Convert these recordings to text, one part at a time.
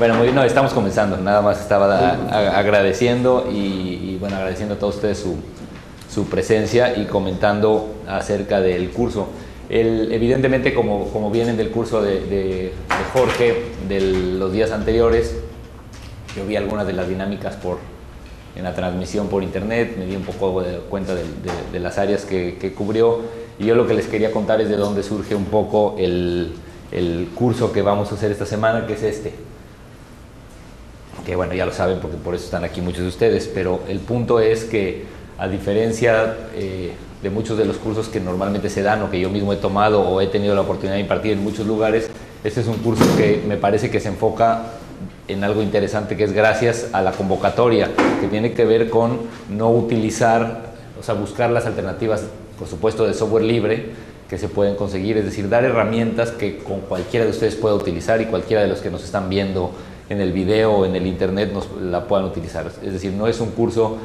Bueno, muy bien, no, estamos comenzando, nada más estaba agradeciendo bueno, agradeciendo a todos ustedes su presencia y comentando acerca del curso. Evidentemente, como vienen del curso de Jorge de los días anteriores, yo vi algunas de las dinámicas en la transmisión por internet, me di un poco de cuenta de las áreas que cubrió, y yo lo que les quería contar es de dónde surge un poco el curso que vamos a hacer esta semana, que es este. Que bueno, ya lo saben porque por eso están aquí muchos de ustedes, pero el punto es que, a diferencia de muchos de los cursos que normalmente se dan o que yo mismo he tomado o he tenido la oportunidad de impartir en muchos lugares, este es un curso que me parece que se enfoca en algo interesante, que es gracias a la convocatoria, que tiene que ver con no utilizar, o sea, buscar las alternativas, por supuesto, de software libre que se pueden conseguir, es decir, dar herramientas que con cualquiera de ustedes pueda utilizar y cualquiera de los que nos están viendo en el video o en el internet la puedan utilizar. Es decir, no es un curso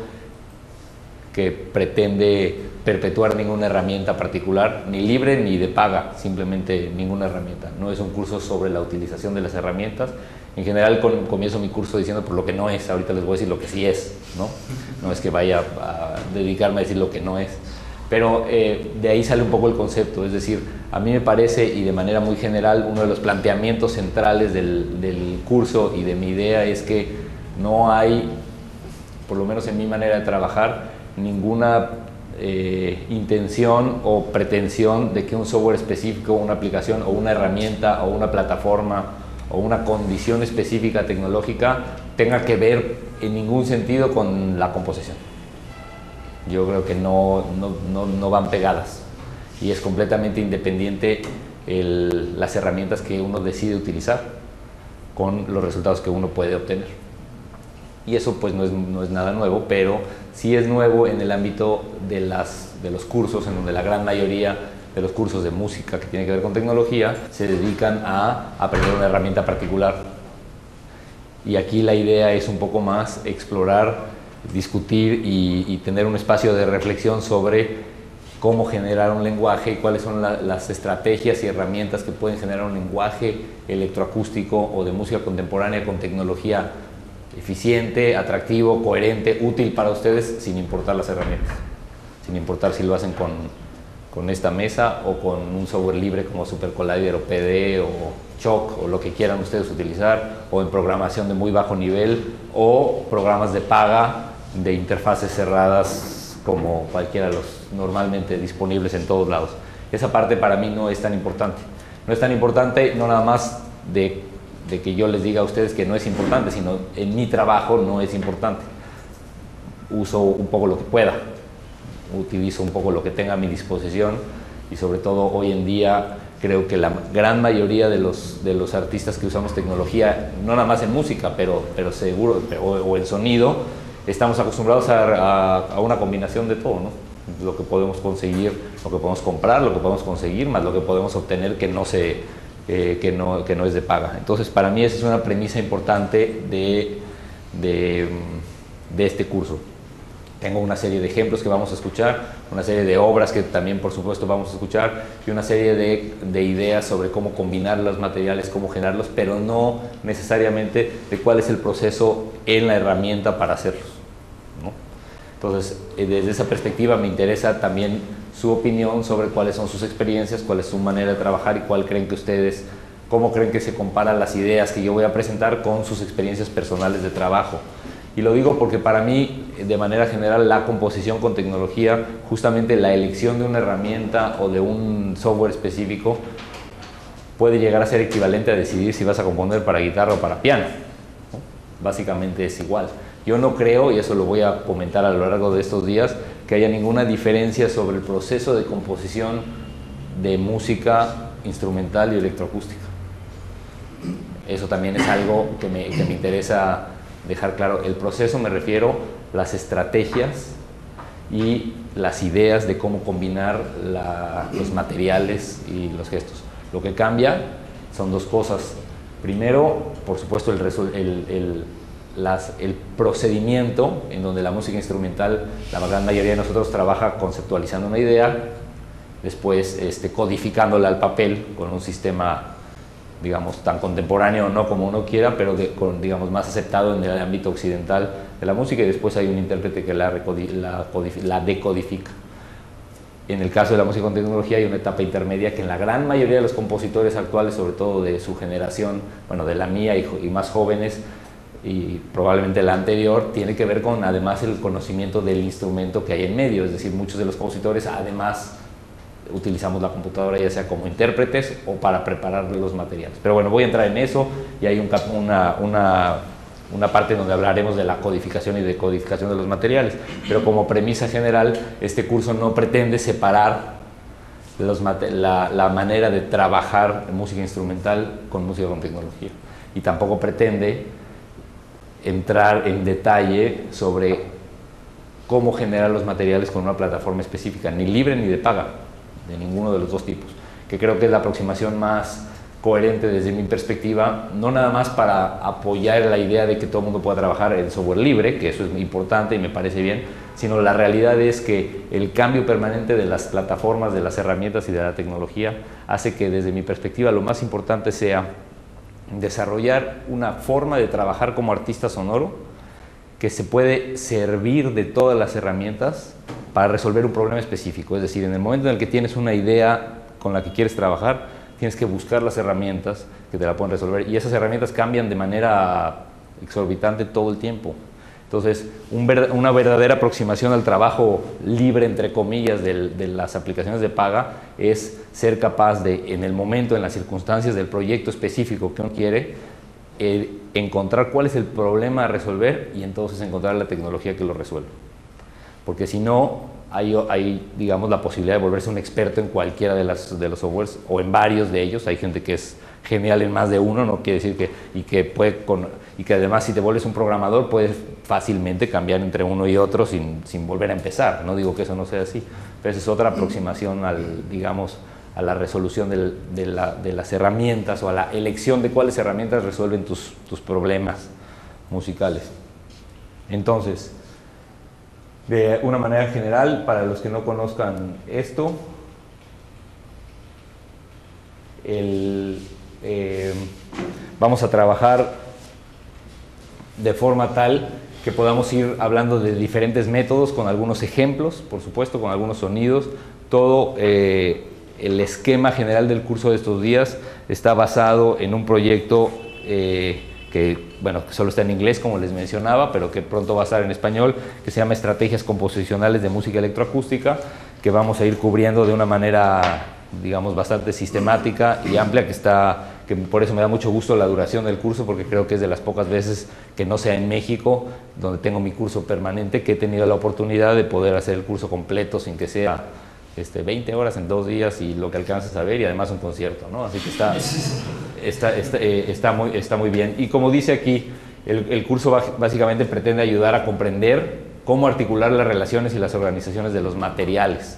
que pretende perpetuar ninguna herramienta particular, ni libre ni de paga, simplemente ninguna herramienta. No es un curso sobre la utilización de las herramientas. En general comienzo mi curso diciendo por lo que no es, ahorita les voy a decir lo que sí es, ¿no? No es que vaya a dedicarme a decir lo que no es. Pero de ahí sale un poco el concepto, es decir, a mí me parece, y de manera muy general, uno de los planteamientos centrales del curso y de mi idea es que no hay, por lo menos en mi manera de trabajar, ninguna intención o pretensión de que un software específico, una aplicación o una herramienta o una plataforma o una condición específica tecnológica tenga que ver en ningún sentido con la composición. Yo creo que no van pegadas y es completamente independiente las herramientas que uno decide utilizar con los resultados que uno puede obtener. Y eso pues no es nada nuevo, pero sí es nuevo en el ámbito de los cursos, en donde la gran mayoría de los cursos de música que tienen que ver con tecnología se dedican a aprender una herramienta particular. Y aquí la idea es un poco más explorar, discutir y tener un espacio de reflexión sobre cómo generar un lenguaje y cuáles son las estrategias y herramientas que pueden generar un lenguaje electroacústico o de música contemporánea con tecnología eficiente, atractivo, coherente, útil para ustedes, sin importar las herramientas, sin importar si lo hacen con esta mesa o con un software libre como Super Collider o PD o Choc o lo que quieran ustedes utilizar, o en programación de muy bajo nivel o programas de paga de interfaces cerradas como cualquiera de los normalmente disponibles en todos lados. Esa parte para mí no es tan importante. No es tan importante, no nada más de que yo les diga a ustedes que no es importante, sino en mi trabajo no es importante. Uso un poco lo que pueda, utilizo un poco lo que tenga a mi disposición y sobre todo hoy en día creo que la gran mayoría de los artistas que usamos tecnología, no nada más en música, pero seguro, o en sonido, estamos acostumbrados a una combinación de todo, ¿no? Lo que podemos conseguir, lo que podemos comprar, lo que podemos conseguir, más lo que podemos obtener que no es de paga. Entonces, para mí esa es una premisa importante de este curso. Tengo una serie de ejemplos que vamos a escuchar, una serie de obras que también por supuesto vamos a escuchar y una serie de ideas sobre cómo combinar los materiales, cómo generarlos, pero no necesariamente de cuál es el proceso en la herramienta para hacerlos, ¿no? Entonces, desde esa perspectiva me interesa también su opinión sobre cuáles son sus experiencias, cuál es su manera de trabajar y cómo creen que se comparan las ideas que yo voy a presentar con sus experiencias personales de trabajo. Y lo digo porque para mí, de manera general, la composición con tecnología, justamente la elección de una herramienta o de un software específico, puede llegar a ser equivalente a decidir si vas a componer para guitarra o para piano, ¿no? Básicamente es igual. Yo no creo, y eso lo voy a comentar a lo largo de estos días, que haya ninguna diferencia sobre el proceso de composición de música instrumental y electroacústica. Eso también es algo que me interesa dejar claro. El proceso me refiero a las estrategias y las ideas de cómo combinar los materiales y los gestos. Lo que cambia son dos cosas. Primero, por supuesto, el procedimiento en donde la música instrumental, la gran mayoría de nosotros trabaja conceptualizando una idea, después codificándola al papel con un sistema digamos, tan contemporáneo no como uno quiera, pero digamos, más aceptado en el ámbito occidental de la música, y después hay un intérprete que la decodifica. En el caso de la música con tecnología hay una etapa intermedia que en la gran mayoría de los compositores actuales, sobre todo de su generación, bueno, de la mía y más jóvenes, y probablemente la anterior, tiene que ver con además el conocimiento del instrumento que hay en medio, es decir, muchos de los compositores además utilizamos la computadora ya sea como intérpretes o para preparar los materiales. Pero bueno, voy a entrar en eso y hay una parte donde hablaremos de la codificación y decodificación de los materiales, pero como premisa general, este curso no pretende separar la manera de trabajar música instrumental con música con tecnología, y tampoco pretende entrar en detalle sobre cómo generar los materiales con una plataforma específica, ni libre ni de paga, de ninguno de los dos tipos, que creo que es la aproximación más coherente desde mi perspectiva, no nada más para apoyar la idea de que todo el mundo pueda trabajar en software libre, que eso es importante y me parece bien, sino la realidad es que el cambio permanente de las plataformas, de las herramientas y de la tecnología hace que desde mi perspectiva lo más importante sea desarrollar una forma de trabajar como artista sonoro que se puede servir de todas las herramientas para resolver un problema específico. Es decir, en el momento en el que tienes una idea con la que quieres trabajar, tienes que buscar las herramientas que te la pueden resolver, y esas herramientas cambian de manera exorbitante todo el tiempo. Entonces, una verdadera aproximación al trabajo libre, entre comillas, de las aplicaciones de paga es ser capaz de, en el momento, en las circunstancias del proyecto específico que uno quiere, encontrar cuál es el problema a resolver y entonces encontrar la tecnología que lo resuelva. Porque si no, hay digamos, la posibilidad de volverse un experto en cualquiera de los softwares o en varios de ellos. Hay gente que es genial en más de uno, no quiere decir y que además si te vuelves un programador puedes fácilmente cambiar entre uno y otro sin volver a empezar. No digo que eso no sea así, pero esa es otra aproximación digamos, a la resolución de las herramientas, o a la elección de cuáles herramientas resuelven tus problemas musicales. Entonces, de una manera general, para los que no conozcan esto, vamos a trabajar de forma tal que podamos ir hablando de diferentes métodos, con algunos ejemplos, por supuesto, con algunos sonidos. Todo el esquema general del curso de estos días está basado en un proyecto que solo está en inglés, como les mencionaba, pero que pronto va a estar en español, que se llama Estrategias Composicionales de Música Electroacústica, que vamos a ir cubriendo de una manera, digamos, bastante sistemática y amplia, que por eso me da mucho gusto la duración del curso, porque creo que es de las pocas veces que no sea en México, donde tengo mi curso permanente, que he tenido la oportunidad de poder hacer el curso completo sin que sea 20 horas en 2 días y lo que alcances a ver, y además un concierto, ¿no? Así que está muy bien. Y como dice aquí, el curso básicamente pretende ayudar a comprender cómo articular las relaciones y las organizaciones de los materiales,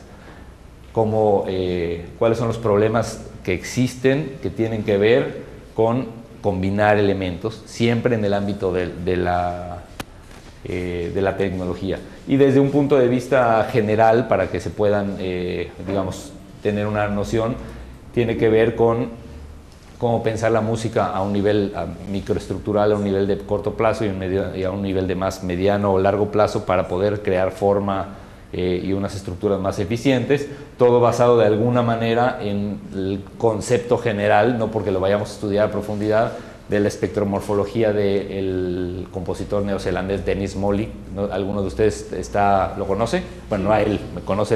cuáles son los problemas que existen, que tienen que ver con combinar elementos, siempre en el ámbito de la tecnología. Y desde un punto de vista general, para que se puedan, digamos, tener una noción, tiene que ver con cómo pensar la música a un nivel microestructural, a un nivel de corto plazo y a un nivel de más mediano o largo plazo, para poder crear forma y unas estructuras más eficientes, todo basado de alguna manera en el concepto general, no porque lo vayamos a estudiar a profundidad, de la espectromorfología del compositor neozelandés Dennis Molly. ¿No? ¿Alguno de ustedes lo conoce? Bueno, no a él, conoce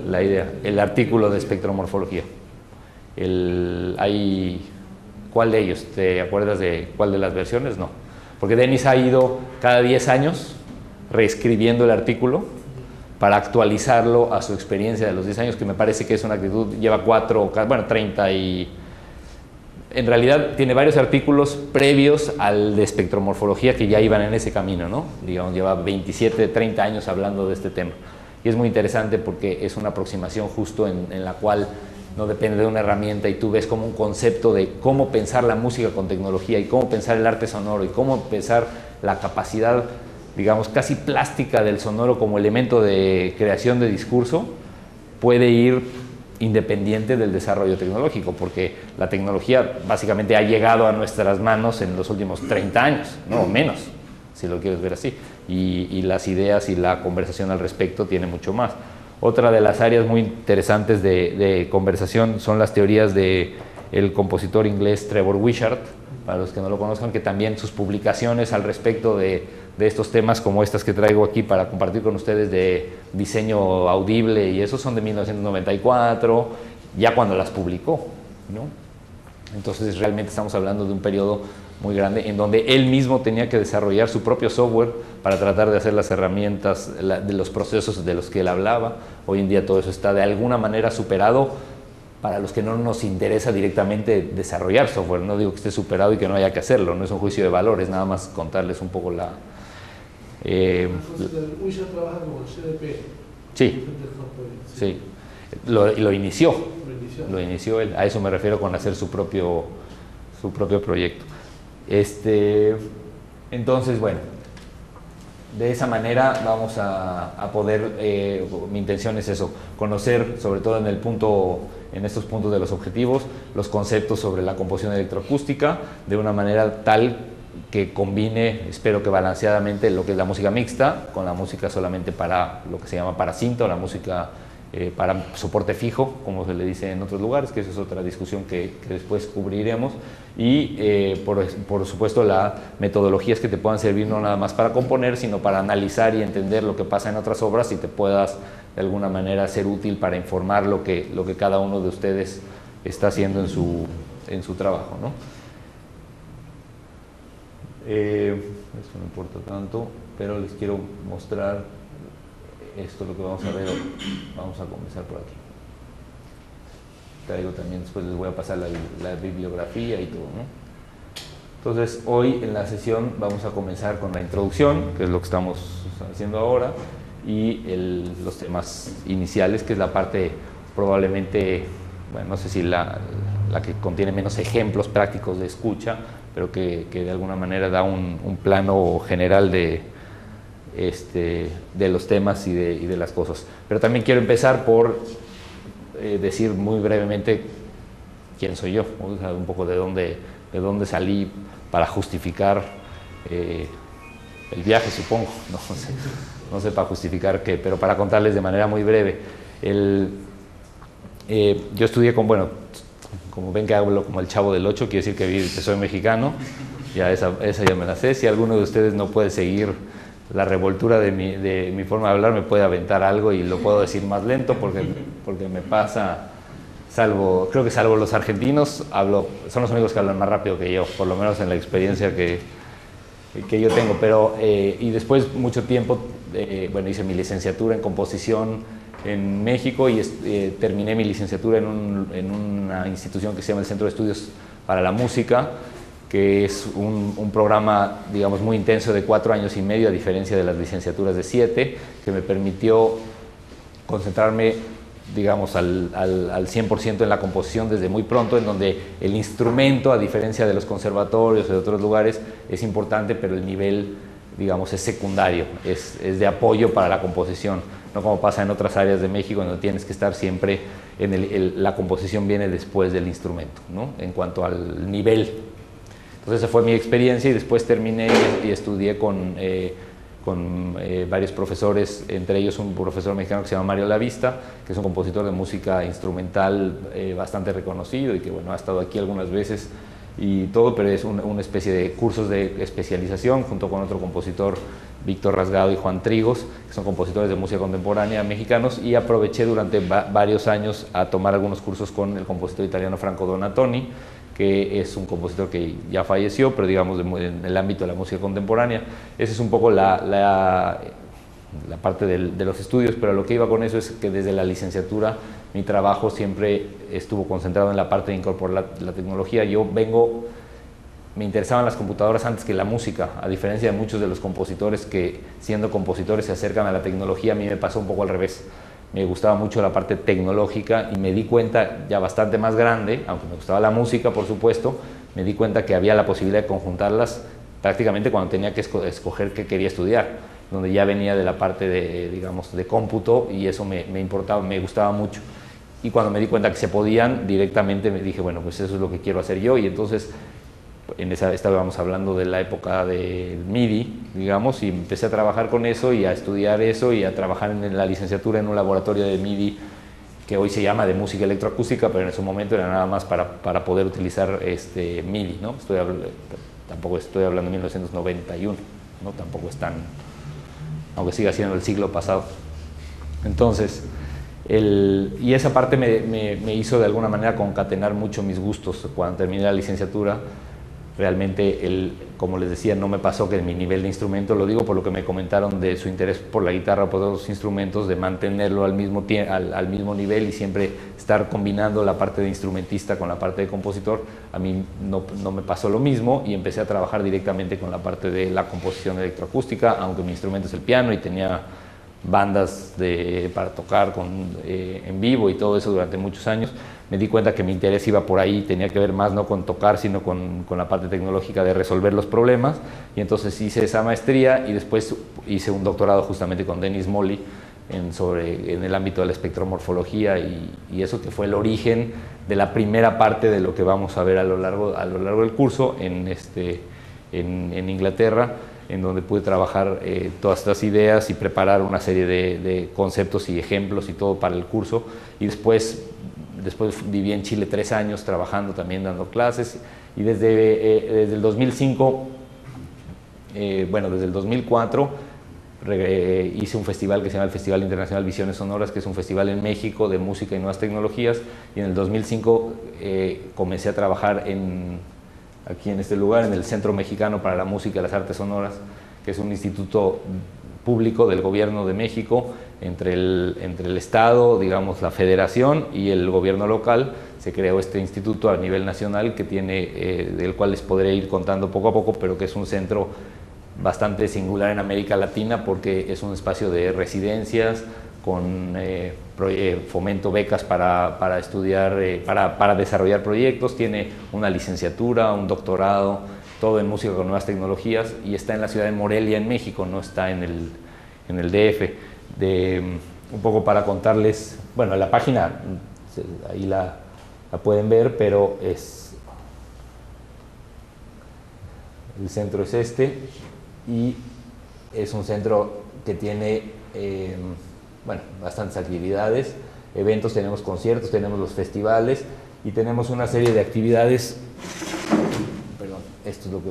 la idea, el artículo de espectromorfología. ¿Cuál de ellos? ¿Te acuerdas de cuál de las versiones? No. Porque Dennis ha ido cada 10 años reescribiendo el artículo para actualizarlo a su experiencia de los 10 años, que me parece que es una actitud, lleva 30 y... En realidad tiene varios artículos previos al de espectromorfología que ya iban en ese camino, ¿no? Digamos, lleva 27, 30 años hablando de este tema. Y es muy interesante porque es una aproximación justo en la cual no depende de una herramienta, y tú ves como un concepto de cómo pensar la música con tecnología y cómo pensar el arte sonoro y cómo pensar la capacidad, digamos, casi plástica del sonoro como elemento de creación de discurso, puede ir independiente del desarrollo tecnológico, porque la tecnología básicamente ha llegado a nuestras manos en los últimos 30 años, no o menos, si lo quieres ver así, y las ideas y la conversación al respecto tiene mucho más. Otra de las áreas muy interesantes de conversación son las teorías del compositor inglés Trevor Wishart, para los que no lo conozcan, que también sus publicaciones al respecto de estos temas como estas que traigo aquí para compartir con ustedes de diseño audible y eso son de 1994, ya cuando las publicó, ¿no? Entonces realmente estamos hablando de un periodo muy grande en donde él mismo tenía que desarrollar su propio software para tratar de hacer las herramientas de los procesos de los que él hablaba. Hoy en día todo eso está de alguna manera superado para los que no nos interesa directamente desarrollar software. No digo que esté superado y que no haya que hacerlo, no es un juicio de valores, nada más contarles un poco la... Wishart trabaja con el CDP. Sí, sí. Lo inició él, a eso me refiero con hacer su propio proyecto. Entonces, bueno, de esa manera vamos a poder, mi intención es eso, conocer sobre todo en estos puntos de los objetivos, los conceptos sobre la composición electroacústica de una manera tal que combine, espero que balanceadamente, lo que es la música mixta con la música solamente para lo que se llama para cinta o la música para soporte fijo, como se le dice en otros lugares, que eso es otra discusión que después cubriremos, y por supuesto las metodologías que te puedan servir no nada más para componer, sino para analizar y entender lo que pasa en otras obras y te puedas de alguna manera ser útil para informar lo que cada uno de ustedes está haciendo en su trabajo, ¿no? Eso no importa tanto, pero les quiero mostrar esto, lo que vamos a ver hoy. Vamos a comenzar por aquí. Traigo también, después les voy a pasar la bibliografía y todo, ¿no? Entonces, hoy en la sesión vamos a comenzar con la introducción, que es lo que estamos haciendo ahora, y los temas iniciales, que es la parte probablemente, bueno, no sé si la que contiene menos ejemplos prácticos de escucha, pero que de alguna manera da un plano general de los temas y de las cosas. Pero también quiero empezar por decir muy brevemente quién soy yo, o sea, un poco de dónde salí para justificar el viaje, supongo, no sé para justificar qué, pero para contarles de manera muy breve. Yo estudié como ven que hablo como el Chavo del Ocho, quiere decir que soy mexicano, ya esa ya me la sé. Si alguno de ustedes no puede seguir la revoltura de mi forma de hablar, me puede aventar algo y lo puedo decir más lento porque me pasa, creo que salvo los argentinos, son los únicos que hablan más rápido que yo, por lo menos en la experiencia que yo tengo. Pero y después mucho tiempo, hice mi licenciatura en composición en México y terminé mi licenciatura en una institución que se llama el Centro de Estudios para la Música, que es un programa, digamos, muy intenso de 4 años y medio, a diferencia de las licenciaturas de 7, que me permitió concentrarme, digamos, al 100% en la composición desde muy pronto, en donde el instrumento, a diferencia de los conservatorios o de otros lugares, es importante, pero el nivel, digamos, es secundario, es de apoyo para la composición, no como pasa en otras áreas de México, donde tienes que estar siempre la composición viene después del instrumento, ¿no? En cuanto al nivel. Entonces esa fue mi experiencia y después terminé y estudié con varios profesores, entre ellos un profesor mexicano que se llama Mario Lavista, que es un compositor de música instrumental bastante reconocido y que ha estado aquí algunas veces y todo, pero es una especie de cursos de especialización junto con otro compositor, Víctor Rasgado y Juan Trigos, que son compositores de música contemporánea mexicanos, y aproveché durante varios años a tomar algunos cursos con el compositor italiano Franco Donatoni, que es un compositor que ya falleció, pero digamos en el ámbito de la música contemporánea. Esa es un poco la parte de los estudios, pero lo que iba con eso es que desde la licenciatura mi trabajo siempre estuvo concentrado en la parte de incorporar la tecnología. Me interesaban las computadoras antes que la música, a diferencia de muchos de los compositores que siendo compositores se acercan a la tecnología. A mí me pasó un poco al revés. Me gustaba mucho la parte tecnológica y me di cuenta, ya bastante más grande, aunque me gustaba la música, por supuesto, me di cuenta que había la posibilidad de conjuntarlas prácticamente cuando tenía que escoger qué quería estudiar, donde ya venía de la parte de cómputo, y eso me importaba, me gustaba mucho. y cuando me di cuenta que se podían, directamente me dije, bueno, pues eso es lo que quiero hacer yo, y entonces estábamos hablando de la época del MIDI, digamos, y empecé a trabajar con eso y a estudiar eso y a trabajar en la licenciatura en un laboratorio de MIDI que hoy se llama de música electroacústica, pero en su momento era nada más para poder utilizar MIDI, ¿no? Tampoco estoy hablando de 1991, ¿no? Tampoco es tan, aunque siga siendo el siglo pasado. Entonces, y esa parte me hizo de alguna manera concatenar mucho mis gustos. Cuando terminé la licenciatura, realmente, como les decía, no me pasó que mi nivel de instrumento, lo digo por lo que me comentaron de su interés por la guitarra o por otros instrumentos, de mantenerlo al mismo nivel y siempre estar combinando la parte de instrumentista con la parte de compositor. A mí no me pasó lo mismo y empecé a trabajar directamente con la parte de la composición electroacústica, aunque mi instrumento es el piano y tenía bandas para tocar en vivo y todo eso durante muchos años. Me di cuenta que mi interés iba por ahí, tenía que ver más no con tocar, sino con la parte tecnológica de resolver los problemas, y entonces hice esa maestría y después hice un doctorado justamente con Dennis Molly en el ámbito de la espectromorfología, y eso que fue el origen de la primera parte de lo que vamos a ver a lo largo del curso en Inglaterra, en donde pude trabajar todas estas ideas y preparar una serie de conceptos y ejemplos y todo para el curso. Y después viví en Chile 3 años trabajando también, dando clases, y desde el 2005, desde el 2004 hice un festival que se llama el Festival Internacional Visiones Sonoras, que es un festival en México de música y nuevas tecnologías, y en el 2005 comencé a trabajar aquí en este lugar, en el Centro Mexicano para la Música y las Artes Sonoras, que es un instituto público del gobierno de México, entre el Estado, digamos, la Federación y el gobierno local. Se creó este instituto a nivel nacional del cual les podré ir contando poco a poco, pero que es un centro bastante singular en América Latina, porque es un espacio de residencias con fomento, becas para estudiar, para desarrollar proyectos. Tiene una licenciatura, un doctorado, todo en música con nuevas tecnologías, y está en la ciudad de Morelia, en México, no está en el DF. Un poco para contarles, bueno, la página, ahí la pueden ver, pero el centro es y es un centro que tiene bastantes actividades, eventos, tenemos conciertos, tenemos los festivales y tenemos una serie de actividades. Perdón, esto es lo que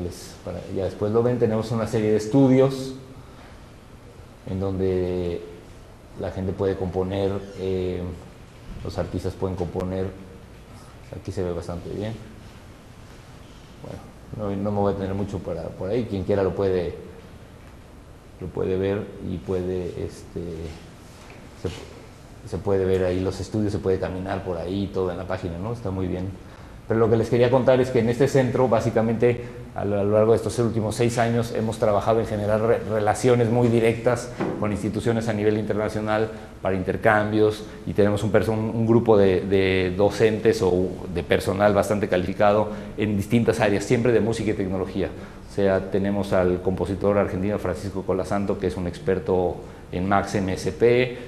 ya después lo ven. Tenemos una serie de estudios en donde la gente puede componer, los artistas pueden componer. Aquí se ve bastante bien. Bueno, no me voy a tener mucho por ahí, quien quiera lo puede ver y se puede ver ahí los estudios, se puede caminar por ahí, todo en la página, ¿no? Está muy bien. Pero lo que les quería contar es que en este centro, básicamente, a lo largo de estos últimos 6 años, hemos trabajado en generar relaciones muy directas con instituciones a nivel internacional para intercambios, y tenemos un grupo de docentes o de personal bastante calificado en distintas áreas, siempre de música y tecnología. O sea, tenemos al compositor argentino Francisco Colasanto, que es un experto en Max MSP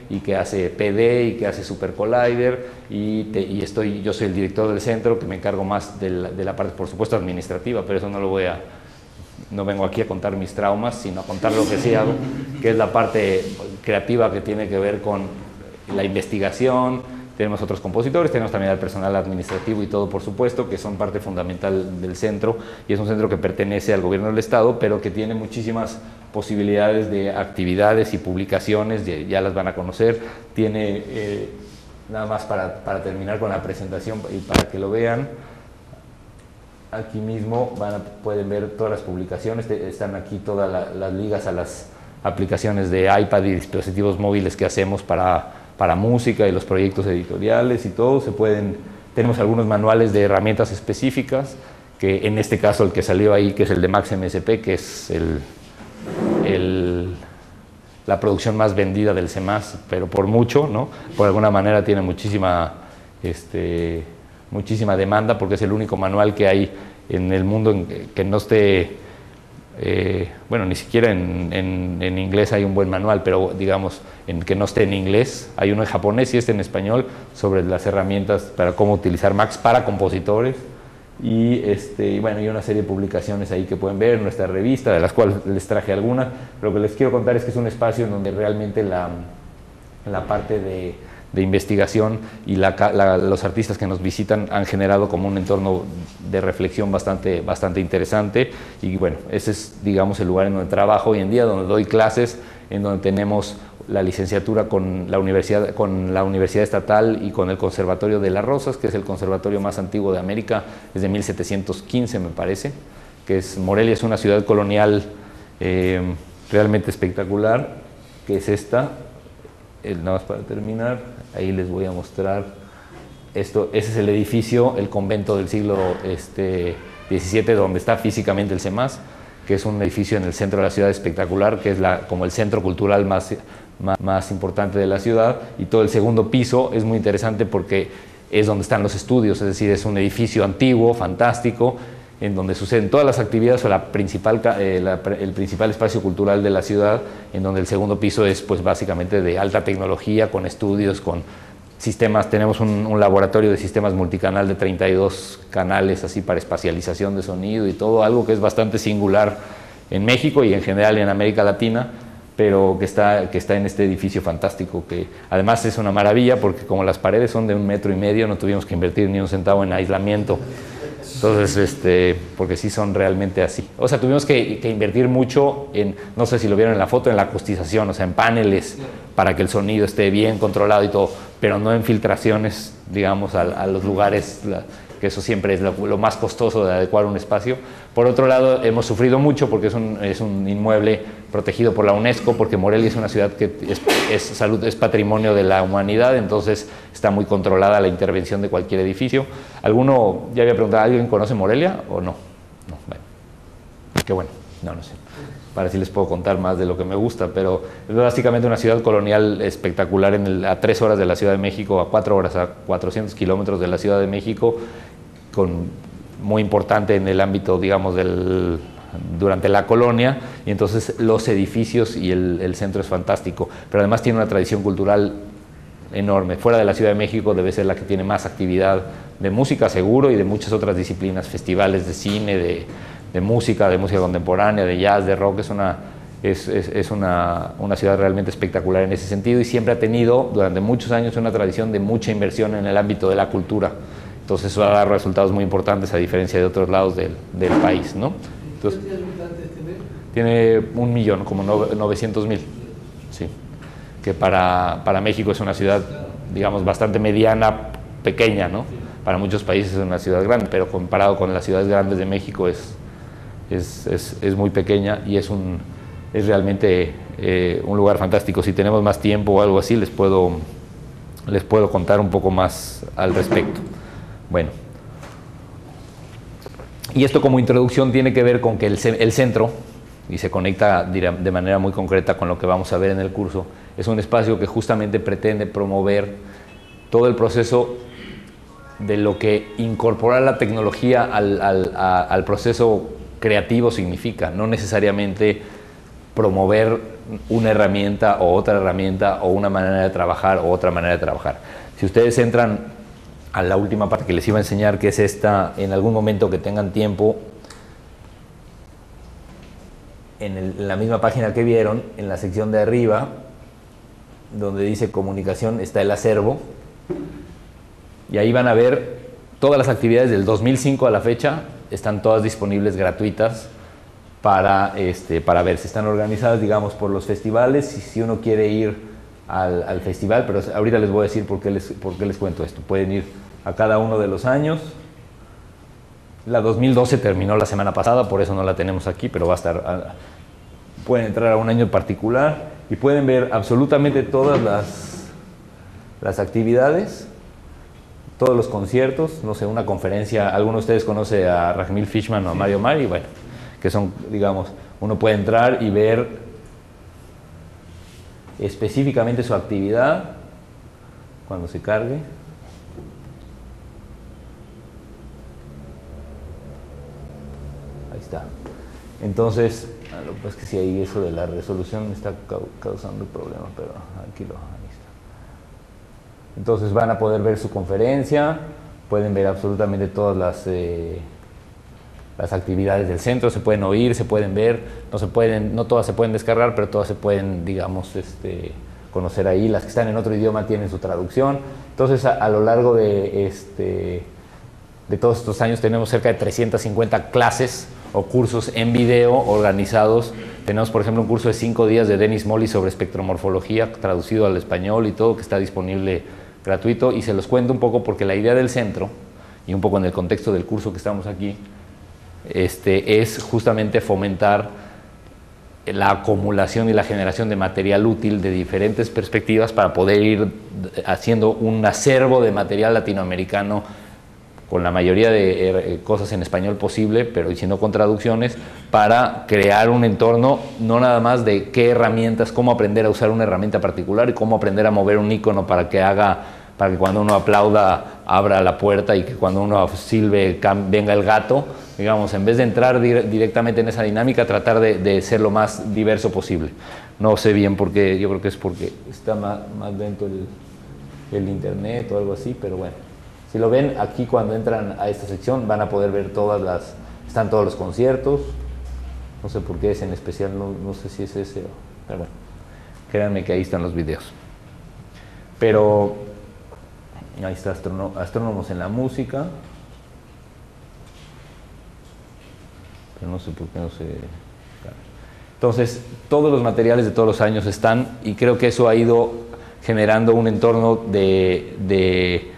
y que hace PD y que hace Super Collider, yo soy el director del centro, que me encargo más de la parte, por supuesto, administrativa, pero eso no vengo aquí a contar mis traumas, sino a contar lo que sí hago, que es la parte creativa, que tiene que ver con la investigación. Tenemos otros compositores, tenemos también al personal administrativo y todo, por supuesto, que son parte fundamental del centro, y es un centro que pertenece al gobierno del Estado, pero que tiene muchísimas posibilidades de actividades y publicaciones, ya las van a conocer. Tiene, nada más para terminar con la presentación y para que lo vean, aquí mismo pueden ver todas las publicaciones, están aquí todas las ligas a las aplicaciones de iPad y dispositivos móviles que hacemos para música y los proyectos editoriales y todo. Tenemos algunos manuales de herramientas específicas, que en este caso el que salió ahí, que es el de Max MSP, que es la producción más vendida del CEMAS, pero por mucho, ¿no? Por alguna manera tiene muchísima demanda, porque es el único manual que hay en el mundo que no esté bueno, ni siquiera en inglés hay un buen manual, pero digamos, en que no esté en inglés, hay uno en japonés y este en español sobre las herramientas para cómo utilizar Max para compositores. Y bueno, y una serie de publicaciones ahí que pueden ver en nuestra revista, de las cuales les traje algunas. Lo que les quiero contar es que es un espacio en donde realmente la parte de investigación y los artistas que nos visitan han generado como un entorno de reflexión bastante interesante. Y bueno, ese es, digamos, el lugar en donde trabajo hoy en día, donde doy clases, en donde tenemos la licenciatura con la Universidad Estatal y con el Conservatorio de Las Rosas, que es el conservatorio más antiguo de América, es de 1715 me parece, que es Morelia, es una ciudad colonial realmente espectacular, que es esta. Nada más para terminar, ahí les voy a mostrar esto. Ese es el edificio, el convento del siglo XVII, donde está físicamente el CEMAS, que es un edificio en el centro de la ciudad espectacular, que es como el centro cultural más importante de la ciudad. Y todo el segundo piso es muy interesante porque es donde están los estudios, es decir, es un edificio antiguo, fantástico, en donde suceden todas las actividades o el principal espacio cultural de la ciudad, en donde el segundo piso es pues básicamente de alta tecnología, con estudios, con sistemas. Tenemos un laboratorio de sistemas multicanal de 32 canales así para espacialización de sonido y todo, algo que es bastante singular en México y en general en América Latina, pero que está en este edificio fantástico, que además es una maravilla porque como las paredes son de 1,5 metros, no tuvimos que invertir ni un centavo en aislamiento. Entonces, porque sí son realmente así. O sea, tuvimos que invertir mucho en, no sé si lo vieron en la foto, en la acustización, o sea, en paneles para que el sonido esté bien controlado y todo, pero no en filtraciones, digamos, a los lugares, que eso siempre es lo más costoso de adecuar un espacio. Por otro lado, hemos sufrido mucho porque es un inmueble protegido por la UNESCO, porque Morelia es una ciudad que es patrimonio de la humanidad, entonces está muy controlada la intervención de cualquier edificio. ¿Alguno, ya había preguntado, ¿alguien conoce Morelia o no? No, bueno, qué bueno, no sé. Para así les puedo contar más de lo que me gusta, pero es básicamente una ciudad colonial espectacular a 3 horas de la Ciudad de México, a 4 horas, a 400 kilómetros de la Ciudad de México, muy importante en el ámbito, digamos, durante la colonia, y entonces los edificios y el centro es fantástico, pero además tiene una tradición cultural enorme. Fuera de la Ciudad de México debe ser la que tiene más actividad de música seguro y de muchas otras disciplinas, festivales de cine, de música contemporánea, de jazz, de rock. Es una ciudad realmente espectacular en ese sentido y siempre ha tenido durante muchos años una tradición de mucha inversión en el ámbito de la cultura. Entonces eso ha dado resultados muy importantes a diferencia de otros lados del país, ¿no? Entonces, ¿Qué habitantes tiene tiene? 1 millón, como 900,000, sí. Que para México es una ciudad, digamos, bastante mediana, pequeña, ¿no? Para muchos países es una ciudad grande, pero comparado con las ciudades grandes de México es muy pequeña y es realmente un lugar fantástico. Si tenemos más tiempo o algo así, les puedo contar un poco más al respecto. Bueno, y esto como introducción tiene que ver con que el centro, y se conecta de manera muy concreta con lo que vamos a ver en el curso, es un espacio que justamente pretende promover todo el proceso de lo que incorporar la tecnología al proceso creativo significa, no necesariamente promover una herramienta o otra herramienta o una manera de trabajar o otra manera de trabajar. Si ustedes entran a la última parte que les iba a enseñar, que es esta, en algún momento que tengan tiempo, en la misma página que vieron, en la sección de arriba, donde dice comunicación, está el acervo, y ahí van a ver todas las actividades del 2005 a la fecha, están todas disponibles gratuitas para ver si están organizadas, digamos, por los festivales, y si uno quiere ir al festival, pero ahorita les voy a decir por qué les cuento esto. Pueden ir a cada uno de los años. La 2012 terminó la semana pasada, por eso no la tenemos aquí, pero va a estar. Pueden entrar a un año en particular y pueden ver absolutamente todas las actividades, todos los conciertos, no sé, una conferencia. ¿Alguno de ustedes conoce a Rajmil Fishman o a Mario Mari? Bueno, que son, digamos, uno puede entrar y ver específicamente su actividad cuando se cargue. Ahí está. Entonces, lo que pasa es que sí, ahí eso de la resolución me está causando problemas, pero aquí ahí está. Entonces van a poder ver su conferencia, pueden ver absolutamente todas las actividades del centro, se pueden oír, se pueden ver, no todas se pueden descargar, pero todas se pueden, digamos, conocer ahí. Las que están en otro idioma tienen su traducción. Entonces, a lo largo de todos estos años tenemos cerca de 350 clases o cursos en video organizados. Tenemos, por ejemplo, un curso de 5 días de Dennis Molly sobre espectromorfología, traducido al español y todo, que está disponible gratuito. Y se los cuento un poco porque la idea del centro, y un poco en el contexto del curso que estamos aquí, es justamente fomentar la acumulación y la generación de material útil de diferentes perspectivas para poder ir haciendo un acervo de material latinoamericano con la mayoría de cosas en español posible, pero y si no con traducciones, para crear un entorno no nada más de qué herramientas, cómo aprender a usar una herramienta particular y cómo aprender a mover un icono para que cuando uno aplauda abra la puerta y que cuando uno silbe venga el gato. Digamos, en vez de entrar directamente en esa dinámica, tratar de ser lo más diverso posible. No sé bien por qué, yo creo que es porque está más lento el internet o algo así, pero bueno. Si lo ven aquí cuando entran a esta sección van a poder ver están todos los conciertos. No sé por qué es en especial, no sé si es ese, pero bueno, créanme que ahí están los videos. Pero ahí está Astrónomos en la música. Pero no sé por qué no se... Entonces, todos los materiales de todos los años están, y creo que eso ha ido generando un entorno de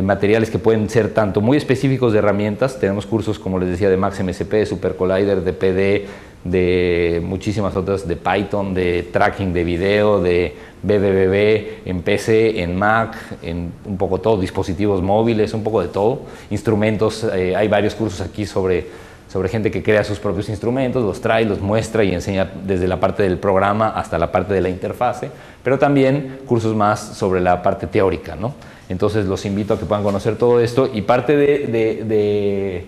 materiales que pueden ser tanto muy específicos de herramientas. Tenemos cursos, como les decía, de MaxMSP, de Super Collider, de PD, de muchísimas otras, de Python, de tracking de video, de BBB, en PC, en Mac, en un poco todo, dispositivos móviles, un poco de todo, instrumentos. Hay varios cursos aquí sobre gente que crea sus propios instrumentos, los trae, los muestra y enseña desde la parte del programa hasta la parte de la interfase, pero también cursos más sobre la parte teórica, ¿no? Entonces los invito a que puedan conocer todo esto, y parte de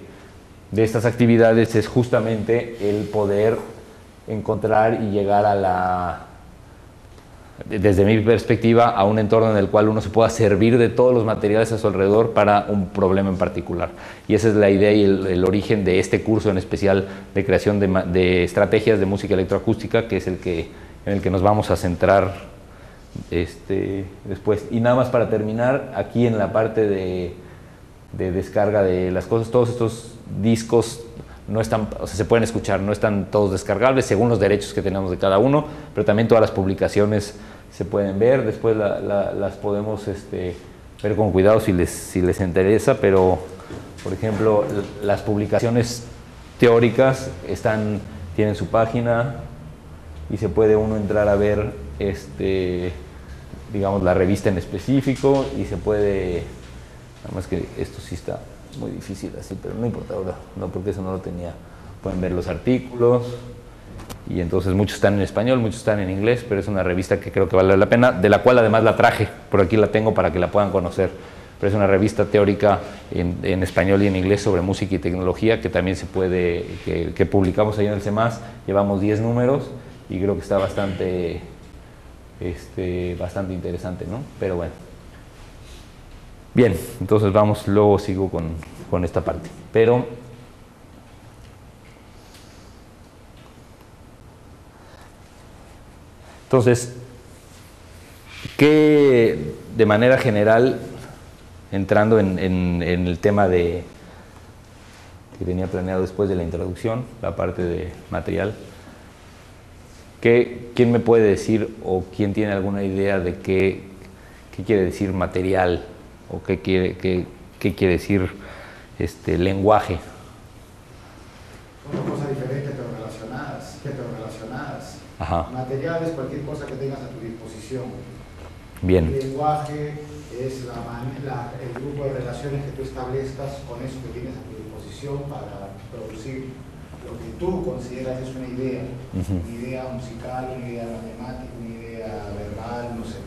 estas actividades es justamente el poder encontrar y llegar desde mi perspectiva, a un entorno en el cual uno se pueda servir de todos los materiales a su alrededor para un problema en particular. Y esa es la idea y el origen de este curso en especial de creación de estrategias de música electroacústica, que es en el que nos vamos a centrar después. Y nada más para terminar, aquí en la parte de descarga de las cosas, todos estos discos no están, o sea, se pueden escuchar, no están todos descargables según los derechos que tenemos de cada uno, pero también todas las publicaciones se pueden ver. Después las podemos ver con cuidado si les interesa, pero por ejemplo las publicaciones teóricas tienen su página y se puede uno entrar a ver digamos la revista en específico, y se puede, nada más que esto sí está muy difícil así, pero no importa ahora, no, porque eso no lo tenía. Pueden ver los artículos, y entonces muchos están en español, muchos están en inglés, pero es una revista que creo que vale la pena, de la cual además la traje, por aquí la tengo para que la puedan conocer. Pero es una revista teórica en español y en inglés sobre música y tecnología, que también se puede, que publicamos ahí en el CEMAS. Llevamos 10 números y creo que está bastante interesante, ¿no? Pero bueno. Bien, entonces luego sigo con esta parte. Pero entonces, ¿qué de manera general, entrando en el tema que tenía planeado después de la introducción, la parte de material, quién me puede decir o quién tiene alguna idea de qué quiere decir material? ¿O qué quiere decir lenguaje? Son dos cosas diferentes pero relacionadas. Ajá. Material es cualquier cosa que tengas a tu disposición. Bien. El lenguaje es el grupo de relaciones que tú establezcas con eso que tienes a tu disposición para producir lo que tú consideras es una idea. Una idea musical, una idea matemática, una idea verbal, no sé.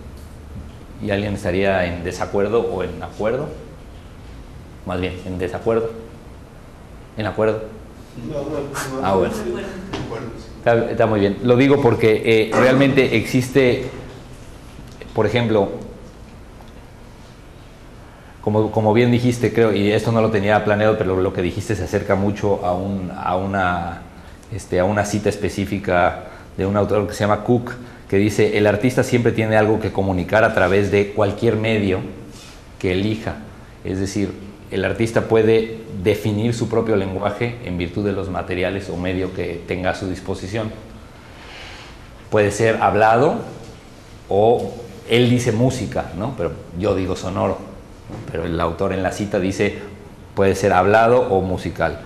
¿Y alguien estaría en desacuerdo o en acuerdo? Más bien, en desacuerdo. ¿En acuerdo? No. Ah, bueno. acuerdo. Está muy bien. Lo digo porque realmente existe, por ejemplo, como bien dijiste, creo, y esto no lo tenía planeado, pero lo que dijiste se acerca mucho a una cita específica de un autor que se llama Cook, que dice: el artista siempre tiene algo que comunicar a través de cualquier medio que elija. Es decir, el artista puede definir su propio lenguaje en virtud de los materiales o medio que tenga a su disposición. Puede ser hablado, o él dice música, ¿no? Pero yo digo sonoro, ¿no? Pero el autor en la cita dice puede ser hablado o musical.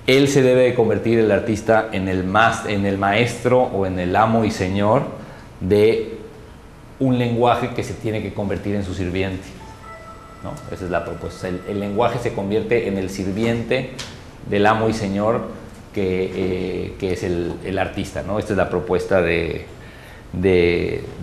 Él se debe de convertir, el artista, en el maestro o en el amo y señor de un lenguaje que se tiene que convertir en su sirviente, ¿no? Esa es la propuesta. El lenguaje se convierte en el sirviente del amo y señor que es el artista, ¿no? Esta es la propuesta de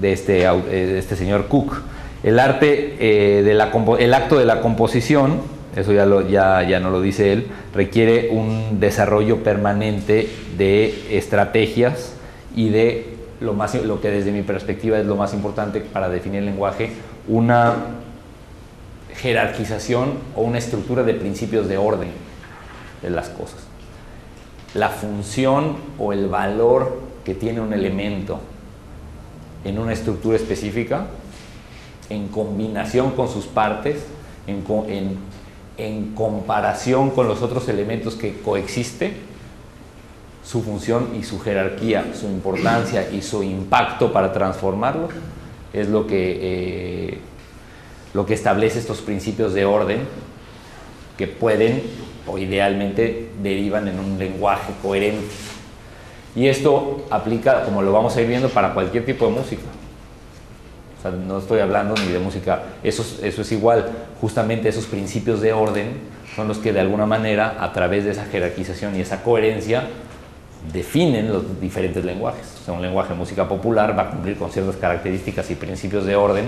este señor Cook. El acto de la composición, eso ya no lo dice él, requiere un desarrollo permanente de estrategias y de lo que desde mi perspectiva es lo más importante para definir el lenguaje, una jerarquización o una estructura de principios de orden de las cosas. La función o el valor que tiene un elemento en una estructura específica, en combinación con sus partes, en comparación con los otros elementos que coexisten, su función y su jerarquía, su importancia y su impacto para transformarlo, es lo que establece estos principios de orden que pueden o idealmente derivan en un lenguaje coherente. Y esto aplica, como lo vamos a ir viendo, para cualquier tipo de música. O sea, no estoy hablando ni de música, eso es igual. Justamente esos principios de orden son los que de alguna manera, a través de esa jerarquización y esa coherencia, definen los diferentes lenguajes. O sea, un lenguaje de música popular va a cumplir con ciertas características y principios de orden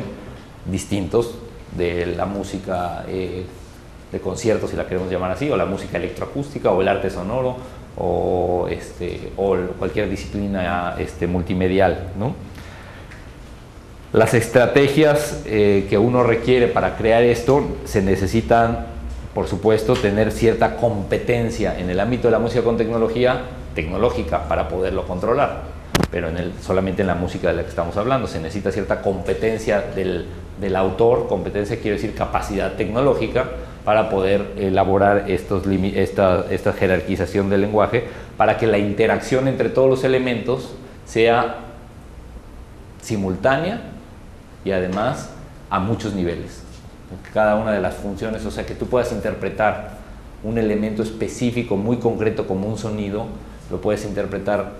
distintos de la música de conciertos, si la queremos llamar así, o la música electroacústica, o el arte sonoro, o cualquier disciplina multimedial, ¿no? Las estrategias que uno requiere para crear esto, se necesitan, por supuesto, tener cierta competencia en el ámbito de la música con tecnológica para poderlo controlar, pero solamente en la música de la que estamos hablando se necesita cierta competencia del autor. Competencia quiere decir capacidad tecnológica para poder elaborar esta jerarquización del lenguaje, para que la interacción entre todos los elementos sea simultánea y además a muchos niveles. Cada una de las funciones, o sea, que tú puedas interpretar un elemento específico muy concreto como un sonido, lo puedes interpretar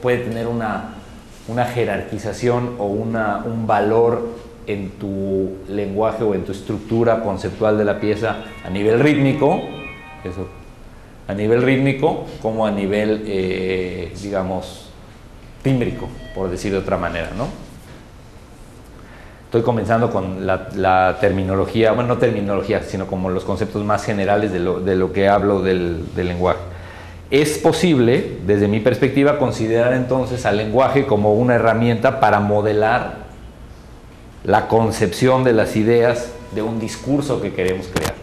puede tener una jerarquización o un valor en tu lenguaje o en tu estructura conceptual de la pieza a nivel rítmico, como a nivel, digamos, tímbrico, por decir de otra manera, ¿no? Estoy comenzando con la terminología, bueno, no terminología, sino como los conceptos más generales de lo que hablo del lenguaje. Es posible, desde mi perspectiva, considerar entonces al lenguaje como una herramienta para modelar la concepción de las ideas de un discurso que queremos crear.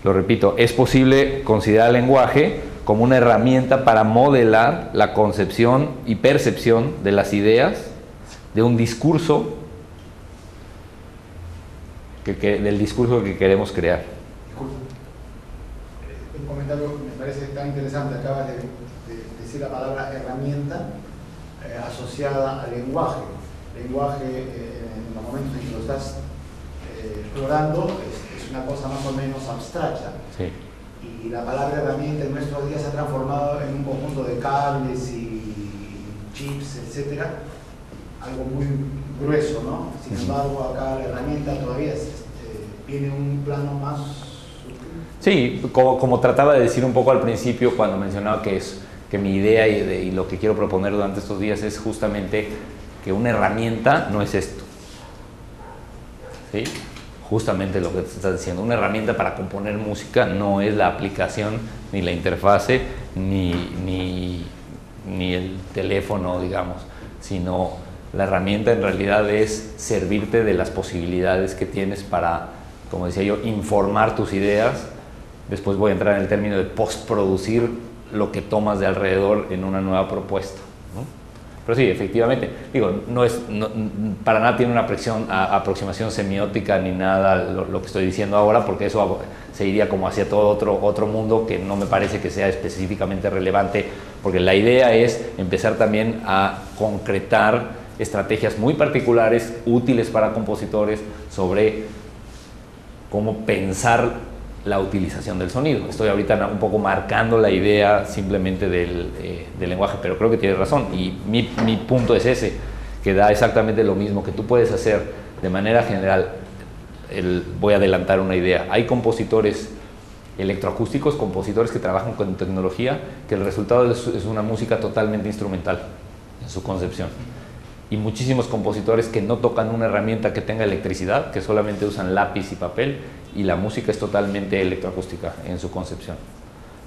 Lo repito, es posible considerar el lenguaje como una herramienta para modelar la concepción y percepción de las ideas de un discurso del discurso que queremos crear. Un comentario que me parece tan interesante. Acabas de decir la palabra herramienta asociada al lenguaje. Lenguaje, en los momentos en que lo estás explorando, es una cosa más o menos abstracta. Sí. Y la palabra herramienta en nuestros días se ha transformado en un conjunto de cables y chips, etcétera, algo muy grueso, ¿no? Sin embargo, acá la herramienta todavía tiene un plano más sutil. Sí, como trataba de decir un poco al principio cuando mencionaba que mi idea y lo que quiero proponer durante estos días es justamente que una herramienta no es esto, ¿sí? justamente lo que te estás diciendo. Una herramienta para componer música no es la aplicación, ni la interfase, ni el teléfono, digamos, sino la herramienta en realidad es servirte de las posibilidades que tienes para, como decía yo, informar tus ideas. Después voy a entrar en el término de postproducir lo que tomas de alrededor en una nueva propuesta, ¿no? Pero sí, efectivamente, digo, para nada tiene una aproximación semiótica ni nada lo que estoy diciendo ahora, porque eso se iría como hacia todo otro mundo que no me parece que sea específicamente relevante, porque la idea es empezar también a concretar estrategias muy particulares, útiles para compositores, sobre cómo pensar la utilización del sonido. Estoy ahorita un poco marcando la idea simplemente del lenguaje, pero creo que tienes razón, y mi punto es ese, que da exactamente lo mismo, que tú puedes hacer de manera general. Voy a adelantar una idea. Hay compositores electroacústicos, compositores que trabajan con tecnología, que el resultado es una música totalmente instrumental en su concepción. Y muchísimos compositores que no tocan una herramienta que tenga electricidad, que solamente usan lápiz y papel, y la música es totalmente electroacústica en su concepción.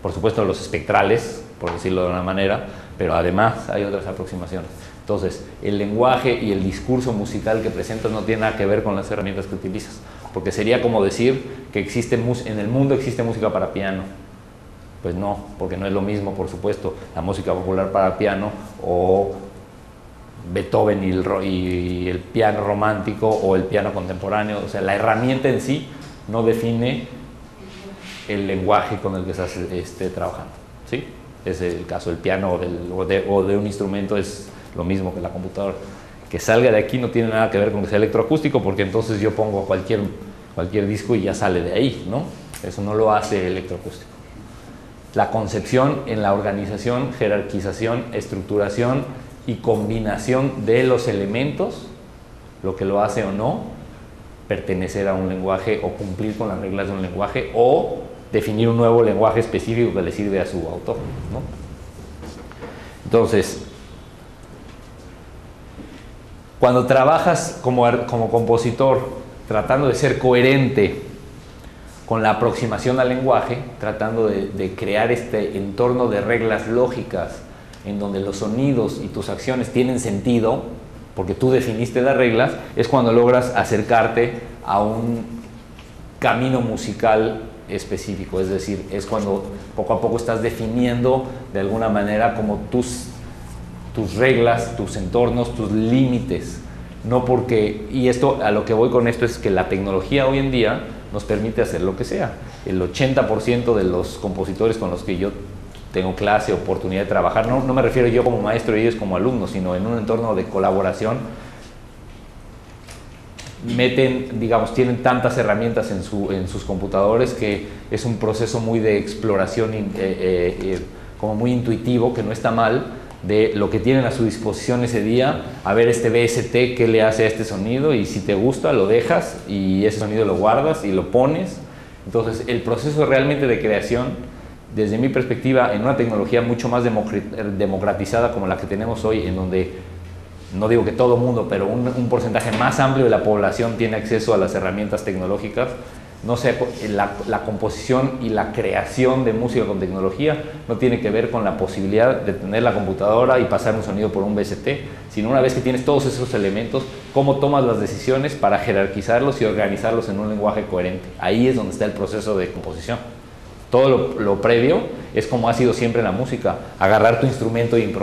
Por supuesto los espectrales, por decirlo de una manera, pero además hay otras aproximaciones. Entonces, el lenguaje y el discurso musical que presentas no tiene nada que ver con las herramientas que utilizas, porque sería como decir que en el mundo existe música para piano. Pues no, porque no es lo mismo, por supuesto, la música popular para piano o Beethoven y el piano romántico o el piano contemporáneo. O sea, la herramienta en sí no define el lenguaje con el que estás trabajando, ¿sí? Es el caso del piano o de un instrumento, es lo mismo que la computadora. Que salga de aquí no tiene nada que ver con que sea electroacústico, porque entonces yo pongo cualquier disco y ya sale de ahí, ¿no? Eso no lo hace electroacústico. La concepción en la organización, jerarquización, estructuración y combinación de los elementos, lo que lo hace o no pertenecer a un lenguaje o cumplir con las reglas de un lenguaje o definir un nuevo lenguaje específico que le sirve a su autor, ¿no? Entonces, cuando trabajas como compositor tratando de ser coherente con la aproximación al lenguaje, tratando de crear este entorno de reglas lógicas en donde los sonidos y tus acciones tienen sentido, porque tú definiste las reglas, es cuando logras acercarte a un camino musical específico. Es decir, es cuando poco a poco estás definiendo de alguna manera como tus reglas, tus entornos, tus límites. No porque, y esto, a lo que voy con esto es que la tecnología hoy en día nos permite hacer lo que sea. El 80% de los compositores con los que yo tengo clase, oportunidad de trabajar, no me refiero yo como maestro y ellos como alumnos, sino en un entorno de colaboración, tienen tantas herramientas en sus computadores que es un proceso muy de exploración, como muy intuitivo, que no está mal, de lo que tienen a su disposición ese día, a ver este VST qué le hace a este sonido, y si te gusta lo dejas y ese sonido lo guardas y lo pones. Entonces el proceso realmente de creación, desde mi perspectiva, en una tecnología mucho más democratizada como la que tenemos hoy, en donde, no digo que todo el mundo, pero un porcentaje más amplio de la población tiene acceso a las herramientas tecnológicas, no sé, la composición y la creación de música con tecnología no tiene que ver con la posibilidad de tener la computadora y pasar un sonido por un VST, sino una vez que tienes todos esos elementos, cómo tomas las decisiones para jerarquizarlos y organizarlos en un lenguaje coherente. Ahí es donde está el proceso de composición. Todo lo previo es como ha sido siempre en la música: agarrar tu instrumento e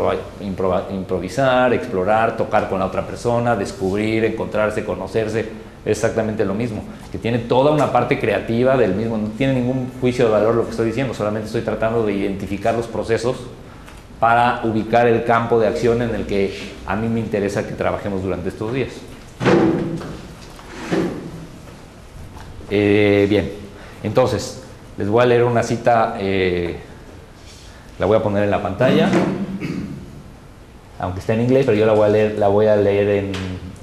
improvisar, explorar, tocar con la otra persona, descubrir, encontrarse, conocerse. Es exactamente lo mismo, que tiene toda una parte creativa del mismo. No tiene ningún juicio de valor lo que estoy diciendo, solamente estoy tratando de identificar los procesos para ubicar el campo de acción en el que a mí me interesa que trabajemos durante estos días. Bien, entonces les voy a leer una cita, la voy a poner en la pantalla, aunque está en inglés, pero yo la voy a leer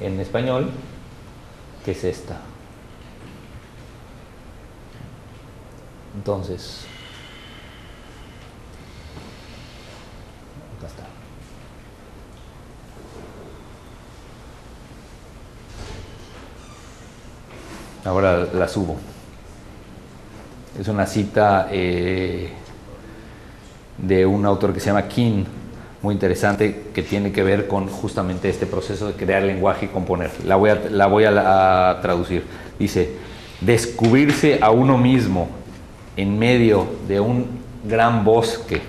en español, que es esta. Entonces, acá está. Ahora la subo. Es una cita de un autor que se llama King, muy interesante, que tiene que ver con justamente este proceso de crear lenguaje y componer. La voy a traducir. Dice: descubrirse a uno mismo en medio de un gran bosque,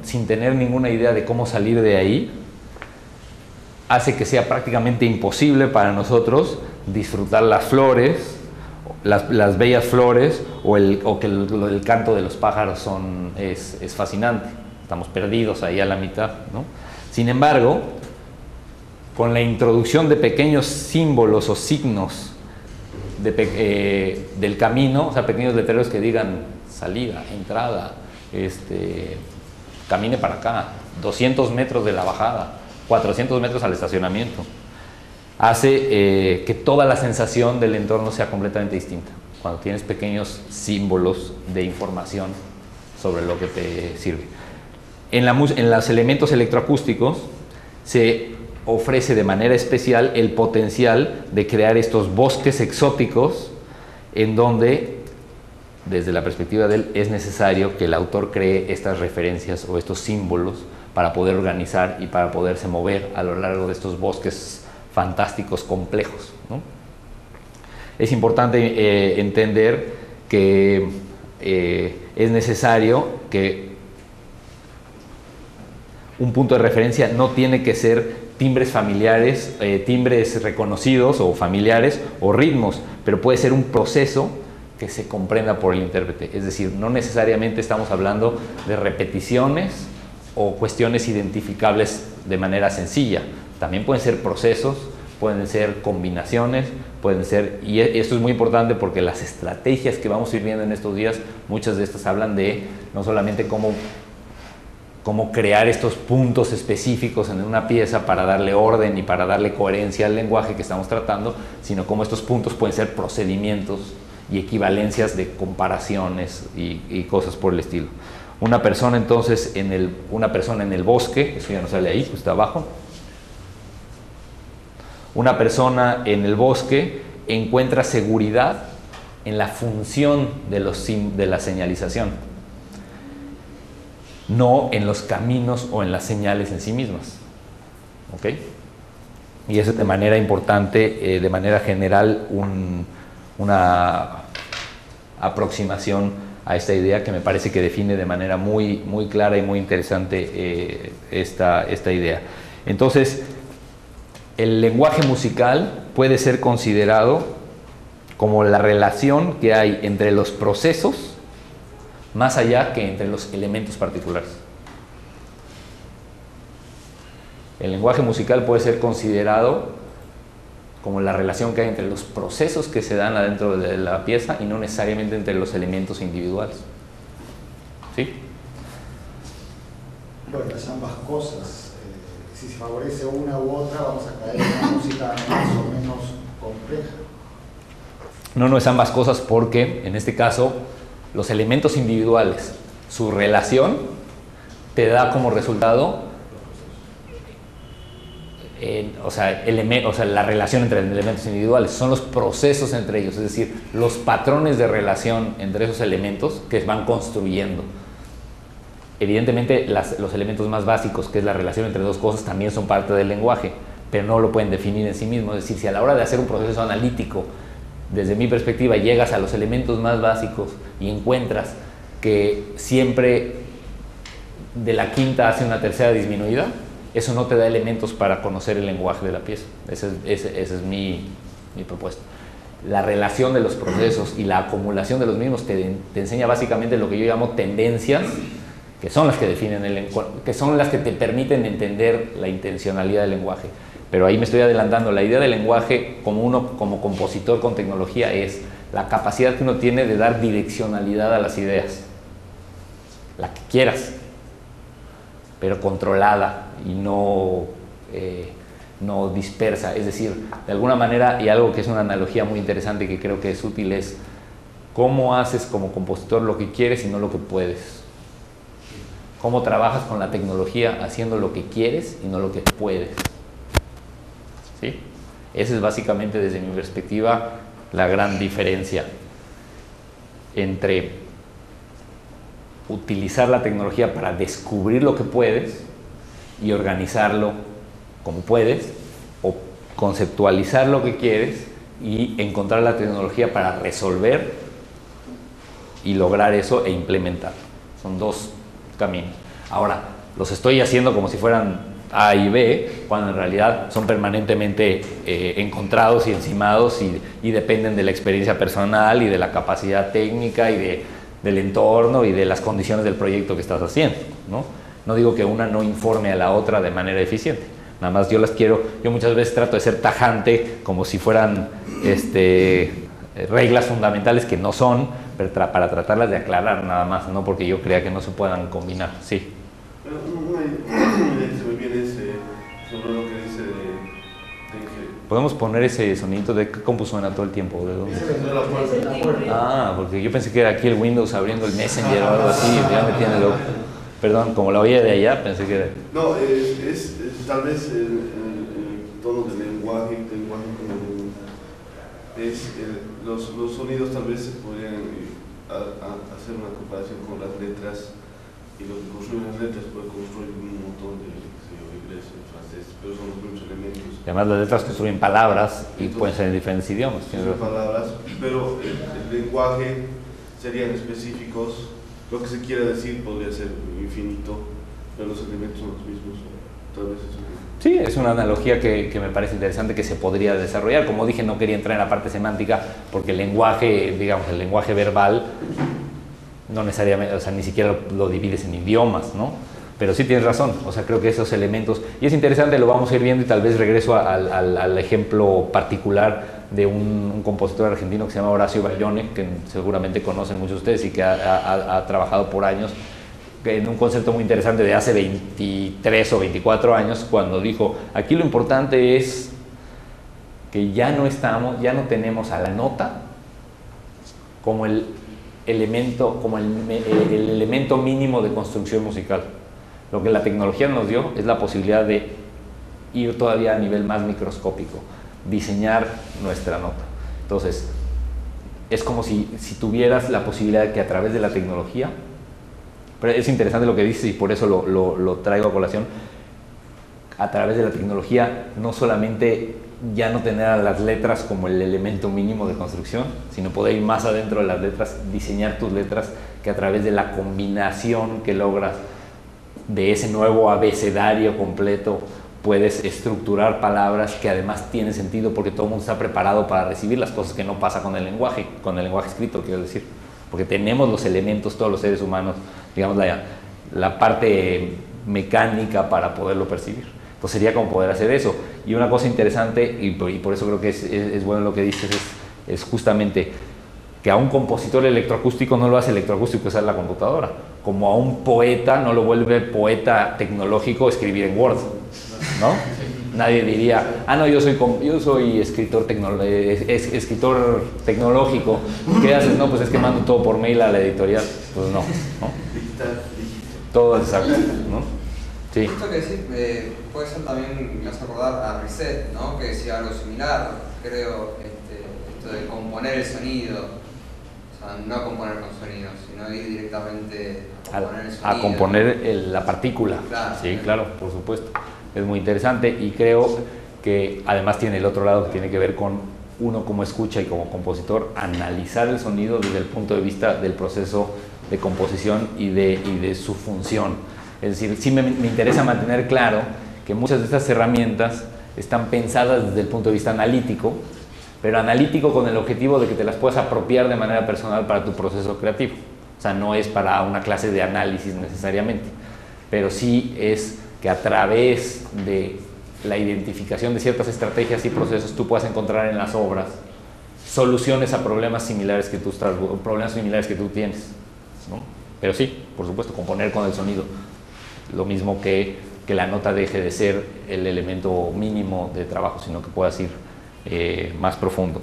sin tener ninguna idea de cómo salir de ahí, hace que sea prácticamente imposible para nosotros disfrutar las flores, las bellas flores, o que el canto de los pájaros es fascinante. Estamos perdidos ahí a la mitad, ¿no? Sin embargo, con la introducción de pequeños símbolos o signos del camino, o sea, pequeños letreros que digan salida, entrada, camine para acá, 200 metros de la bajada, 400 metros al estacionamiento, hace que toda la sensación del entorno sea completamente distinta. Cuando tienes pequeños símbolos de información sobre lo que te sirve. En los elementos electroacústicos se ofrece de manera especial el potencial de crear estos bosques exóticos en donde, desde la perspectiva de él, es necesario que el autor cree estas referencias o estos símbolos para poder organizar y para poderse mover a lo largo de estos bosques fantásticos, complejos, ¿no? Es importante entender que es necesario que un punto de referencia no tiene que ser timbres familiares, timbres reconocidos o familiares o ritmos, pero puede ser un proceso que se comprenda por el intérprete. Es decir, no necesariamente estamos hablando de repeticiones o cuestiones identificables de manera sencilla. También pueden ser procesos, pueden ser combinaciones, pueden ser, y esto es muy importante porque las estrategias que vamos a ir viendo en estos días, muchas de estas hablan de no solamente cómo crear estos puntos específicos en una pieza para darle orden y para darle coherencia al lenguaje que estamos tratando, sino cómo estos puntos pueden ser procedimientos y equivalencias de comparaciones y cosas por el estilo. Una persona entonces en el bosque, eso ya no sale ahí, pues está abajo. Una persona en el bosque encuentra seguridad en la función de la señalización, no en los caminos o en las señales en sí mismas. ¿Ok? Y eso es de manera importante, de manera general, una aproximación a esta idea que me parece que define de manera muy, muy clara y muy interesante esta idea. Entonces, el lenguaje musical puede ser considerado como la relación que hay entre los procesos más allá que entre los elementos particulares. El lenguaje musical puede ser considerado como la relación que hay entre los procesos que se dan adentro de la pieza y no necesariamente entre los elementos individuales. ¿Sí? Bueno, es ambas cosas. Si se favorece una u otra, vamos a caer en una música más o menos compleja. No es ambas cosas porque, en este caso, los elementos individuales, su relación, te da como resultado, la relación entre elementos individuales, son los procesos entre ellos, es decir, los patrones de relación entre esos elementos que van construyendo. Evidentemente, los elementos más básicos, que es la relación entre dos cosas, también son parte del lenguaje, pero no lo pueden definir en sí mismos. Es decir, si a la hora de hacer un proceso analítico, desde mi perspectiva, llegas a los elementos más básicos y encuentras que siempre de la quinta hace una tercera disminuida, eso no te da elementos para conocer el lenguaje de la pieza. Esa es mi propuesta. La relación de los procesos y la acumulación de los mismos te enseña básicamente lo que yo llamo tendencias, que son las que definen el lenguaje, que son las que te permiten entender la intencionalidad del lenguaje. Pero ahí me estoy adelantando. La idea del lenguaje como compositor con tecnología es la capacidad que uno tiene de dar direccionalidad a las ideas, la que quieras, pero controlada y no dispersa. Es decir, de alguna manera, y algo que es una analogía muy interesante y que creo que es útil, es cómo haces como compositor lo que quieres y no lo que puedes. Cómo trabajas con la tecnología haciendo lo que quieres y no lo que puedes. ¿Sí? Esa es básicamente, desde mi perspectiva, la gran diferencia entre utilizar la tecnología para descubrir lo que puedes y organizarlo como puedes, o conceptualizar lo que quieres y encontrar la tecnología para resolver y lograr eso e implementar. Son dos caminos. Ahora, los estoy haciendo como si fueran A y B, cuando en realidad son permanentemente encontrados y encimados y dependen de la experiencia personal y de la capacidad técnica y del entorno y de las condiciones del proyecto que estás haciendo, ¿no? No digo que una no informe a la otra de manera eficiente, nada más yo muchas veces trato de ser tajante como si fueran reglas fundamentales que no son, pero para tratarlas de aclarar nada más, no porque yo crea que no se puedan combinar. Sí. Pero una idea que se me viene es sobre lo que dice de que... ¿Podemos poner ese sonidito de qué compu suena todo el tiempo? ¿De dónde? Ah, porque yo pensé que era aquí el Windows abriendo el Messenger o algo así, ya me tiene loco. Perdón, como la oía de allá, pensé que era... No, es tal vez el tono del lenguaje los sonidos tal vez se podrían hacer una comparación con las letras, y lo que construyen las letras puede construir un montón de inglés, francés, pero son los mismos elementos. Y además las letras construyen palabras y pueden ser en diferentes idiomas. Palabras, pero el lenguaje serían específicos, lo que se quiera decir podría ser infinito, pero los elementos son los mismos, tal vez eso. Sí, es una analogía que me parece interesante, que se podría desarrollar. Como dije, no quería entrar en la parte semántica porque el lenguaje, digamos, el lenguaje verbal no necesariamente, o sea, ni siquiera lo divides en idiomas, ¿no? Pero sí tienes razón, o sea, creo que esos elementos, y es interesante, lo vamos a ir viendo, y tal vez regreso al ejemplo particular de un compositor argentino que se llama Horacio Bayone, que seguramente conocen muchos de ustedes y que ha trabajado por años en un concepto muy interesante de hace 23 o 24 años, cuando dijo, aquí lo importante es que ya no tenemos a la nota como el elemento mínimo de construcción musical. Lo que la tecnología nos dio es la posibilidad de ir todavía a nivel más microscópico, diseñar nuestra nota. Entonces, es como si tuvieras la posibilidad de que a través de la tecnología, pero es interesante lo que dices y por eso lo traigo a colación, a través de la tecnología no solamente ya no tener a las letras como el elemento mínimo de construcción, sino poder ir más adentro de las letras, diseñar tus letras, que a través de la combinación que logras de ese nuevo abecedario completo puedes estructurar palabras que además tienen sentido porque todo el mundo está preparado para recibir las cosas, que no pasa con el lenguaje escrito, quiero decir, porque tenemos los elementos, todos los seres humanos, digamos la parte mecánica para poderlo percibir. Entonces sería como poder hacer eso. Y una cosa interesante, y por eso creo que es bueno lo que dices, es justamente que a un compositor electroacústico no lo hace electroacústico usar la computadora, como a un poeta no lo vuelve poeta tecnológico escribir en Word, ¿no? Nadie diría, no, yo soy escritor tecnológico, ¿qué haces? No, pues es que mando todo por mail a la editorial. Pues no, ¿no? Todo exacto, ¿no? Sí. Esto que decís puede ser también, me hace acordar a Reset, ¿no? Que decía algo similar, creo, esto de componer el sonido, o sea, no componer con sonido, sino ir directamente a componer el sonido. A componer la partícula. Claro. Sí, claro, por supuesto. Es muy interesante y creo que además tiene el otro lado que tiene que ver con uno como escucha y como compositor, analizar el sonido desde el punto de vista del proceso de composición y de su función. Es decir, sí me interesa mantener claro que muchas de estas herramientas están pensadas desde el punto de vista analítico, pero analítico con el objetivo de que te las puedas apropiar de manera personal para tu proceso creativo. O sea, no es para una clase de análisis necesariamente, pero sí es que a través de la identificación de ciertas estrategias y procesos tú puedas encontrar en las obras soluciones a problemas similares que tú tienes, ¿no? Pero sí, por supuesto, componer con el sonido, lo mismo que la nota deje de ser el elemento mínimo de trabajo, sino que puedas ir más profundo.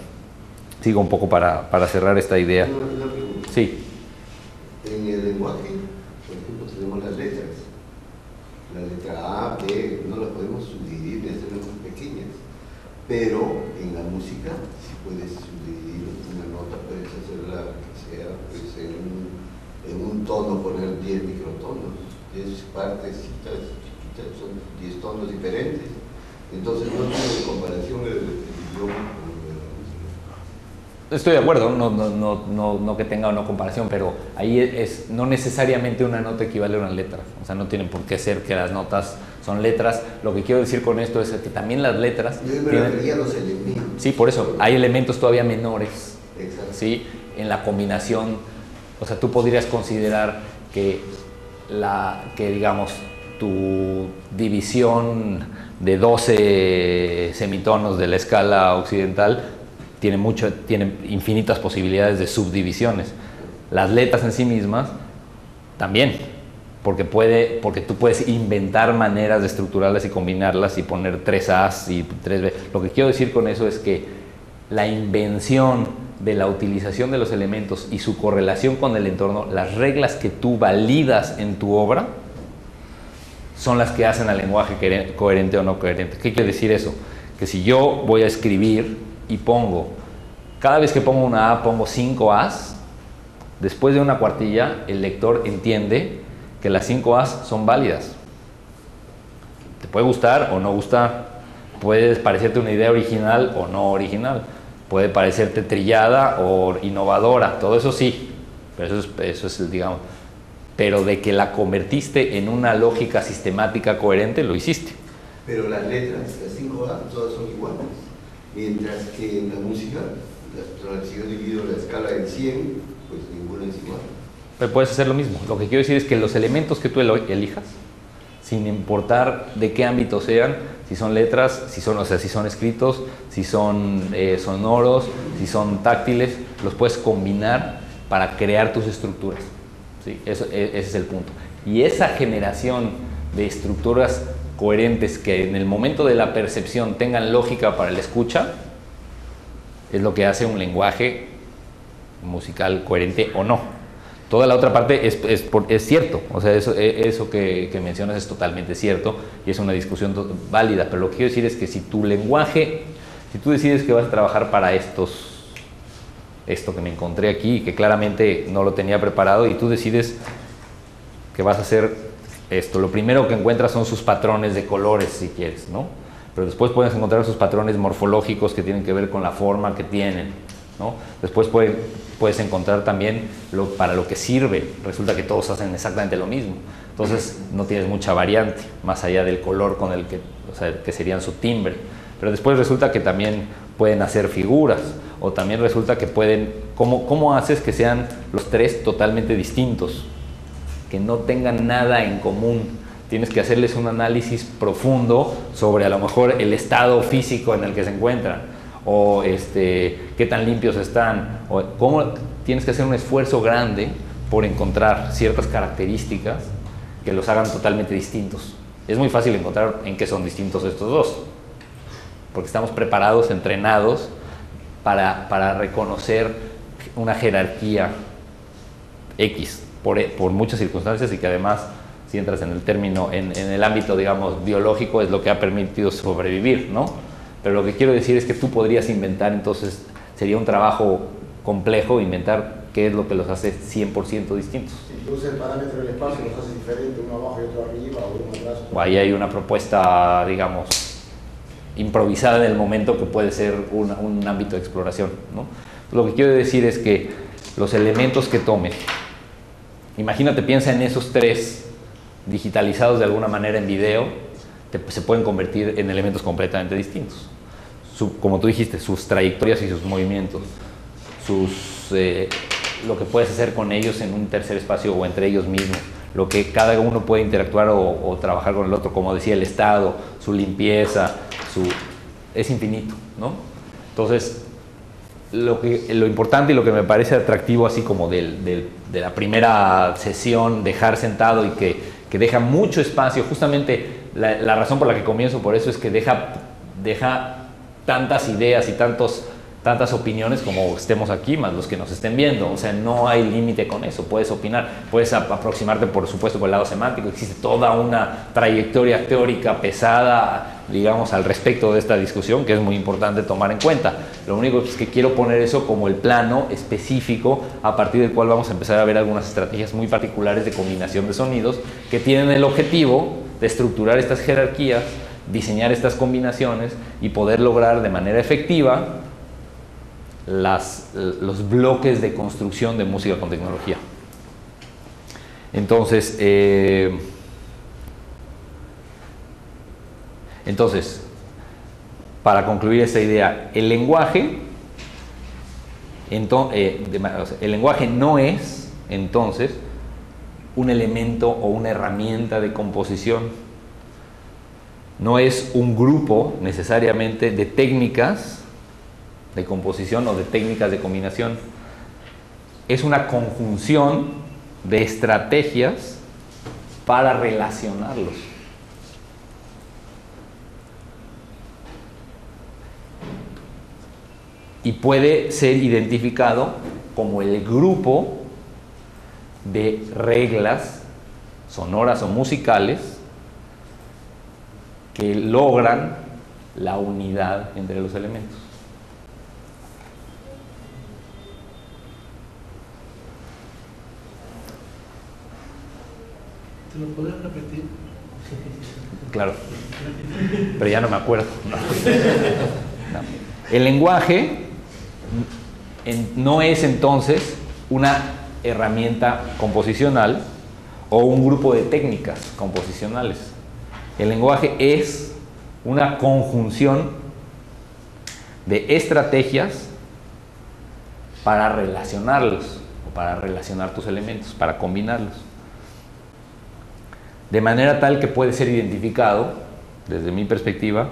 Sigo un poco para cerrar esta idea. Una pregunta. Sí. En el lenguaje, por ejemplo, tenemos las letras. La letra A, B, no las podemos subdividir ni hacerlas más pequeñas. pero en la música si puedes subdividir una nota, puedes hacerla que sea pues, en un tono, poner 10 microtonos, 10 partecitas chiquitas, son 10 tonos diferentes. Entonces no tiene comparación el idioma con la música. Estoy de acuerdo, no que tenga una comparación, pero ahí no necesariamente una nota equivale a una letra. O sea, no tienen por qué ser que las notas son letras. Lo que quiero decir con esto es que también las letras... Yo me refería a los elementos. Sí, por eso. Hay elementos todavía menores. Exacto. ¿Sí? En la combinación, o sea, tú podrías considerar que digamos, tu división de 12 semitonos de la escala occidental tiene infinitas posibilidades de subdivisiones. Las letras en sí mismas también, porque tú puedes inventar maneras de estructurarlas y combinarlas y poner 3 A's y 3 B. Lo que quiero decir con eso es que la invención de la utilización de los elementos y su correlación con el entorno, las reglas que tú validas en tu obra, son las que hacen al lenguaje coherente o no coherente. ¿Qué quiere decir eso? Que si yo voy a escribir y cada vez que pongo una A, pongo 5 A's, después de una cuartilla, el lector entiende que las 5 A's son válidas. Te puede gustar o no gustar, puede parecerte una idea original o no original, puede parecerte trillada o innovadora, todo eso sí, pero eso es digamos, pero de que la convertiste en una lógica sistemática coherente, lo hiciste. Pero las letras, las 5A, todas son iguales. Mientras que en la música, si yo divido la escala en 100, pues ninguna es igual. Pero puedes hacer lo mismo. Lo que quiero decir es que los elementos que tú elijas, sin importar de qué ámbito sean, si son letras, si son escritos, si son sonoros, si son táctiles, los puedes combinar para crear tus estructuras. ¿Sí? Ese es el punto. Y esa generación de estructuras coherentes que en el momento de la percepción tengan lógica para el escucha, es lo que hace un lenguaje musical coherente o no. Toda la otra parte es cierto, o sea, eso que mencionas es totalmente cierto y es una discusión válida, pero lo que quiero decir es que si tu lenguaje, si tú decides que vas a trabajar para esto que me encontré aquí, que claramente no lo tenía preparado, y tú decides que vas a hacer esto, lo primero que encuentras son sus patrones de colores, si quieres, ¿no? Pero después puedes encontrar sus patrones morfológicos que tienen que ver con la forma que tienen, ¿no? Después puedes encontrar también para lo que sirve. Resulta que todos hacen exactamente lo mismo, entonces no tienes mucha variante más allá del color con el que serían su timbre. Pero después resulta que también pueden hacer figuras, o también resulta que pueden... ¿Cómo haces que sean los tres totalmente distintos? Que no tengan nada en común. Tienes que hacerles un análisis profundo sobre a lo mejor el estado físico en el que se encuentran, o qué tan limpios están, o cómo tienes que hacer un esfuerzo grande por encontrar ciertas características que los hagan totalmente distintos. Es muy fácil encontrar en qué son distintos estos dos, porque estamos preparados, entrenados para reconocer una jerarquía X por muchas circunstancias, y que además, si entras en el término, en el ámbito, digamos, biológico, es lo que ha permitido sobrevivir, ¿no? Pero lo que quiero decir es que tú podrías inventar, entonces sería un trabajo complejo inventar qué es lo que los hace 100% distintos. Si tú usas el parámetro del espacio, los haces diferentes, uno abajo y otro arriba, o uno atrás. O ahí hay una propuesta, digamos, improvisada en el momento, que puede ser un ámbito de exploración, ¿no? Lo que quiero decir es que los elementos que tomes, imagínate, piensa en esos tres digitalizados de alguna manera en video, se pueden convertir en elementos completamente distintos. Como tú dijiste, sus trayectorias y sus movimientos, lo que puedes hacer con ellos en un tercer espacio o entre ellos mismos, lo que cada uno puede interactuar o trabajar con el otro, como decía, el estado, su limpieza, es infinito, ¿no? Entonces, lo importante y lo que me parece atractivo, así como de la primera sesión, dejar sentado y que deja mucho espacio, justamente la razón por la que comienzo por eso es que deja tantas ideas y tantos tantas opiniones como estemos aquí, más los que nos estén viendo. O sea, no hay límite con eso. Puedes opinar, puedes aproximarte, por supuesto, por el lado semántico. Existe toda una trayectoria teórica pesada, digamos, al respecto de esta discusión, que es muy importante tomar en cuenta. Lo único es que quiero poner eso como el plano específico a partir del cual vamos a empezar a ver algunas estrategias muy particulares de combinación de sonidos que tienen el objetivo de estructurar estas jerarquías, diseñar estas combinaciones y poder lograr de manera efectiva los bloques de construcción de música con tecnología. Entonces, para concluir esta idea, el lenguaje no es, entonces, un elemento o una herramienta de composición. No es un grupo necesariamente de técnicas de composición o de técnicas de combinación. Es una conjunción de estrategias para relacionarlos. Y puede ser identificado como el grupo de reglas sonoras o musicales que logran la unidad entre los elementos. ¿Te lo puedes repetir? Claro, pero ya no me acuerdo. No. El lenguaje no es entonces una herramienta composicional o un grupo de técnicas composicionales. El lenguaje es una conjunción de estrategias para relacionarlos o para relacionar tus elementos, para combinarlos. De manera tal que puede ser identificado, desde mi perspectiva,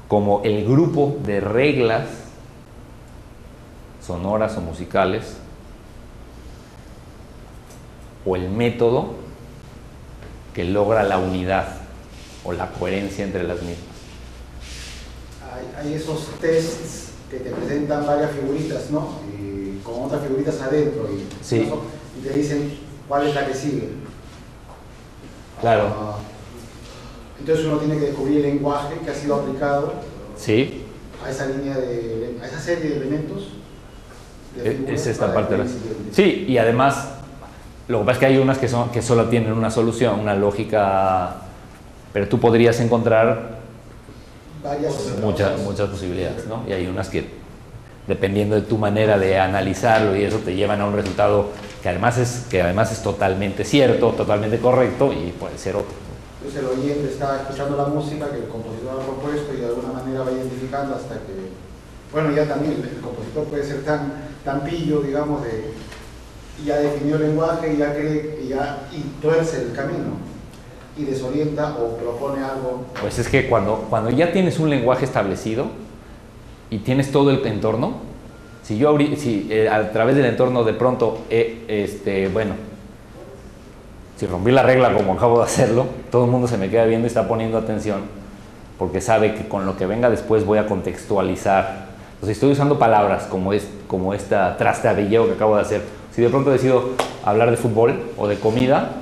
como el grupo de reglas sonoras o musicales o el método que logra la unidad o la coherencia entre las mismas. Hay esos tests que te presentan varias figuritas, ¿no? Y con otras figuritas adentro y, sí. Y te dicen cuál es la que sigue. Claro. Entonces uno tiene que descubrir el lenguaje que ha sido aplicado, sí, a esa línea a esa serie de elementos. Es esta parte de la... Sí, y además lo que pasa es que hay unas que solo tienen una solución, una lógica, pero tú podrías encontrar muchas posibilidades, ¿no? Y hay unas que, dependiendo de tu manera de analizarlo y eso, te llevan a un resultado que además es totalmente cierto, totalmente correcto, y puede ser otro. Entonces el oyente está escuchando la música que el compositor ha propuesto y de alguna manera va identificando hasta que, bueno, ya también el compositor puede ser tan pillo, digamos, y ya definió el lenguaje y ya cree y tuerce el camino y desorienta o propone algo. Pues es que cuando ya tienes un lenguaje establecido y tienes todo el entorno, si a través del entorno de pronto, si rompí la regla como acabo de hacerlo, todo el mundo se me queda viendo y está poniendo atención, porque sabe que con lo que venga después voy a contextualizar. Entonces estoy usando palabras como esta trastabilleo que acabo de hacer. Si de pronto decido hablar de fútbol o de comida,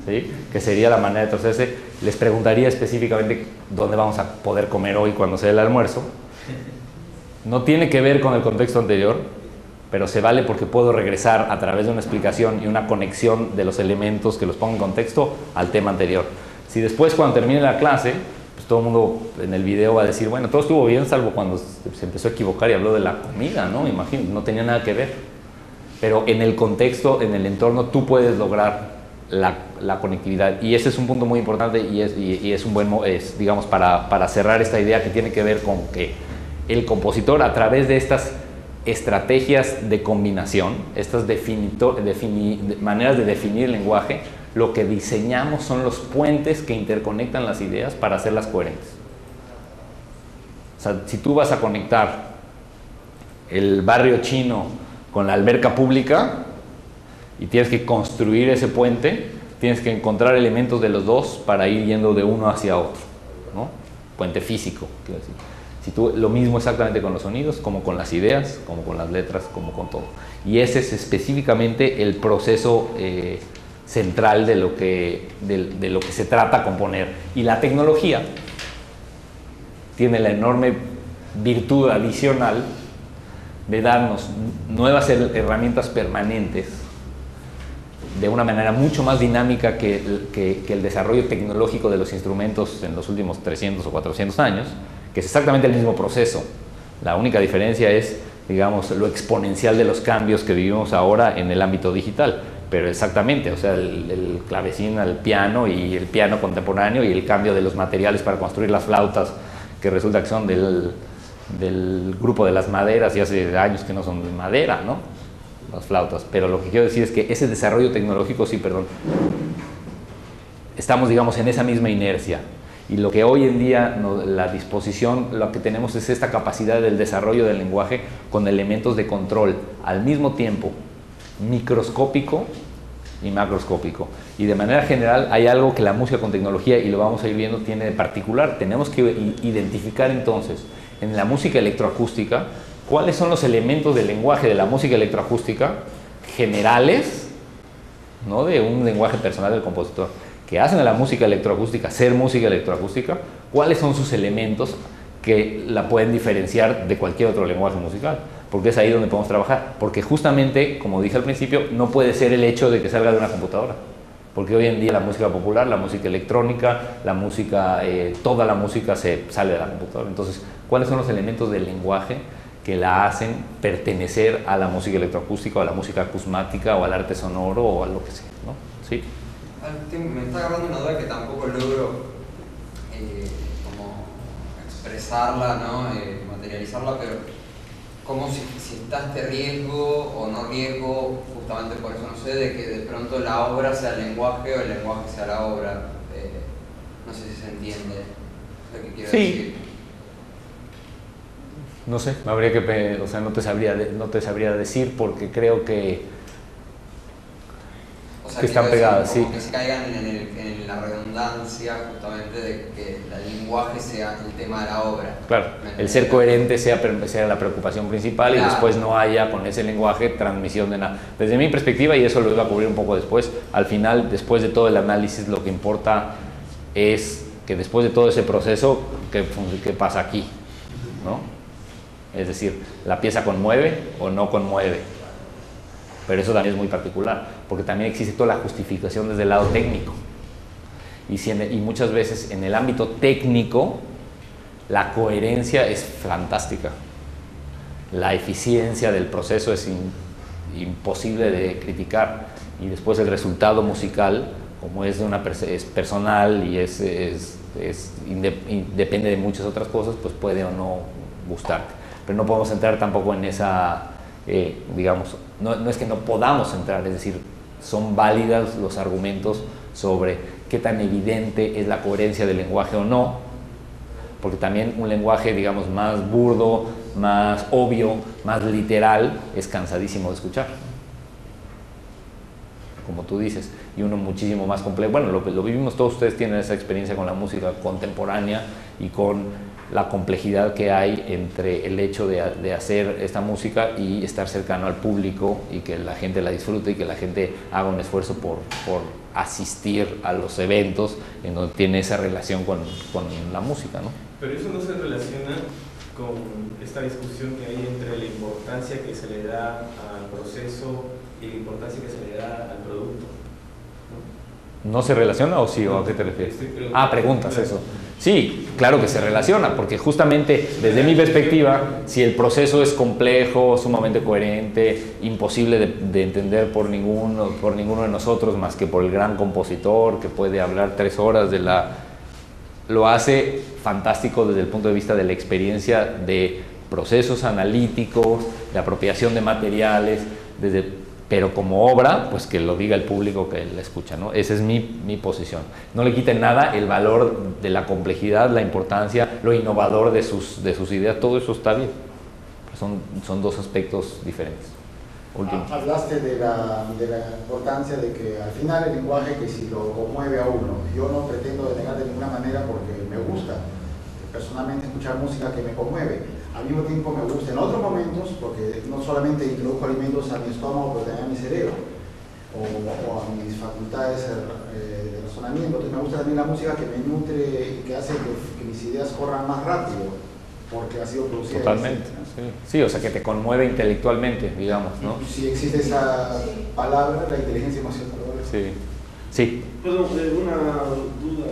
¿sí?, que sería la manera de torcerse, les preguntaría específicamente dónde vamos a poder comer hoy cuando sea el almuerzo. No tiene que ver con el contexto anterior, pero se vale porque puedo regresar a través de una explicación y una conexión de los elementos que los pongo en contexto al tema anterior. Si después, cuando termine la clase, pues todo el mundo en el video va a decir, bueno, todo estuvo bien, salvo cuando se empezó a equivocar y habló de la comida, ¿no? Imagino, no tenía nada que ver. Pero en el contexto, en el entorno, tú puedes lograr la conectividad. Y ese es un punto muy importante y es un buen, digamos, para cerrar esta idea que tiene que ver con que el compositor, a través de estas estrategias de combinación, estas maneras de definir el lenguaje, lo que diseñamos son los puentes que interconectan las ideas para hacerlas coherentes. O sea, si tú vas a conectar el barrio chino con la alberca pública y tienes que construir ese puente, tienes que encontrar elementos de los dos para ir yendo de uno hacia otro, ¿no? Puente físico, quiero decir. Lo mismo exactamente con los sonidos, como con las ideas, como con las letras, como con todo. Y ese es específicamente el proceso central de lo que se trata componer. Y la tecnología tiene la enorme virtud adicional de darnos nuevas herramientas permanentes de una manera mucho más dinámica que el desarrollo tecnológico de los instrumentos en los últimos 300 o 400 años, que es exactamente el mismo proceso. La única diferencia es, digamos, lo exponencial de los cambios que vivimos ahora en el ámbito digital. Pero exactamente, o sea, el clavecín al piano y el piano contemporáneo y el cambio de los materiales para construir las flautas, que resulta que son del grupo de las maderas y hace años que no son de madera, ¿no? Las flautas. Pero lo que quiero decir es que ese desarrollo tecnológico, estamos, digamos, en esa misma inercia. Y lo que hoy en día, la disposición, lo que tenemos es esta capacidad del desarrollo del lenguaje con elementos de control al mismo tiempo microscópico y macroscópico. Y de manera general hay algo que la música con tecnología, y lo vamos a ir viendo, tiene de particular. Tenemos que identificar entonces en la música electroacústica cuáles son los elementos del lenguaje de la música electroacústica generales, ¿no? De un lenguaje personal del compositor, que hacen a la música electroacústica ser música electroacústica, cuáles son sus elementos que la pueden diferenciar de cualquier otro lenguaje musical, porque es ahí donde podemos trabajar, porque justamente, como dije al principio, no puede ser el hecho de que salga de una computadora, porque hoy en día la música popular, la música electrónica, la música, toda la música sale de la computadora. Entonces, ¿cuáles son los elementos del lenguaje que la hacen pertenecer a la música electroacústica, o a la música acusmática, o al arte sonoro, o a lo que sea, ¿no? ¿Sí? Me está agarrando una duda que tampoco logro como expresarla, ¿no? Materializarla, pero como si está este riesgo o no riesgo, justamente por eso, no sé, de que de pronto la obra sea el lenguaje o el lenguaje sea la obra. No sé si se entiende lo que quiero decir. No sé, habría que, o sea, no te sabría decir, porque creo que, o sea, que están pegadas, sí. Que se caigan en la redundancia justamente de que el lenguaje sea el tema de la obra. Claro, el ser coherente sea la preocupación principal, claro, y después no haya con ese lenguaje transmisión de nada. Desde mi perspectiva, y eso lo iba a cubrir un poco después, al final, después de todo el análisis, lo que importa es que después de todo ese proceso, ¿qué pasa aquí? ¿No? Es decir, ¿la pieza conmueve o no conmueve? Pero eso también es muy particular, porque también existe toda la justificación desde el lado técnico. Y muchas veces en el ámbito técnico, la coherencia es fantástica. La eficiencia del proceso es imposible de criticar. Y después el resultado musical, como es personal y depende de muchas otras cosas, pues puede o no gustarte. Pero no podemos entrar tampoco en esa, digamos, no es que no podamos entrar, es decir, son válidas los argumentos sobre qué tan evidente es la coherencia del lenguaje o no, porque también un lenguaje, digamos, más burdo, más obvio, más literal, es cansadísimo de escuchar, como tú dices, y uno muchísimo más complejo. Bueno, lo vivimos todos, ustedes tienen esa experiencia con la música contemporánea y con la complejidad que hay entre el hecho de hacer esta música y estar cercano al público, y que la gente la disfrute y que la gente haga un esfuerzo por asistir a los eventos en donde tiene esa relación con la música, ¿no? Pero eso no se relaciona con esta discusión que hay entre la importancia que se le da al proceso y la importancia que se le da al producto, ¿no? ¿No se relaciona o sí? ¿O a qué te refieres? Preguntas eso. Sí, claro que se relaciona, porque justamente desde mi perspectiva, si el proceso es complejo, sumamente coherente, imposible de entender por ninguno de nosotros más que por el gran compositor que puede hablar 3 horas lo hace fantástico desde el punto de vista de la experiencia de procesos analíticos, de apropiación de materiales, pero como obra, pues que lo diga el público que la escucha, ¿no? Esa es mi posición. No le quiten nada el valor de la complejidad, la importancia, lo innovador de sus ideas, todo eso está bien. Son dos aspectos diferentes. Último. Hablaste de la importancia de que al final el lenguaje, que si lo conmueve a uno, yo no pretendo denegar de ninguna manera porque me gusta, personalmente escuchar música que me conmueve. Al mismo tiempo me gusta en otros momentos, porque no solamente introduzco alimentos a mi estómago, pero también a mi cerebro, o a mis facultades de razonamiento. Entonces me gusta también la música que me nutre y que hace que mis ideas corran más rápido, porque ha sido producida. Totalmente, sí, o sea, que te conmueve intelectualmente, digamos, ¿no? Si existe esa palabra, la inteligencia emocional. Sí, sí. Perdón, una duda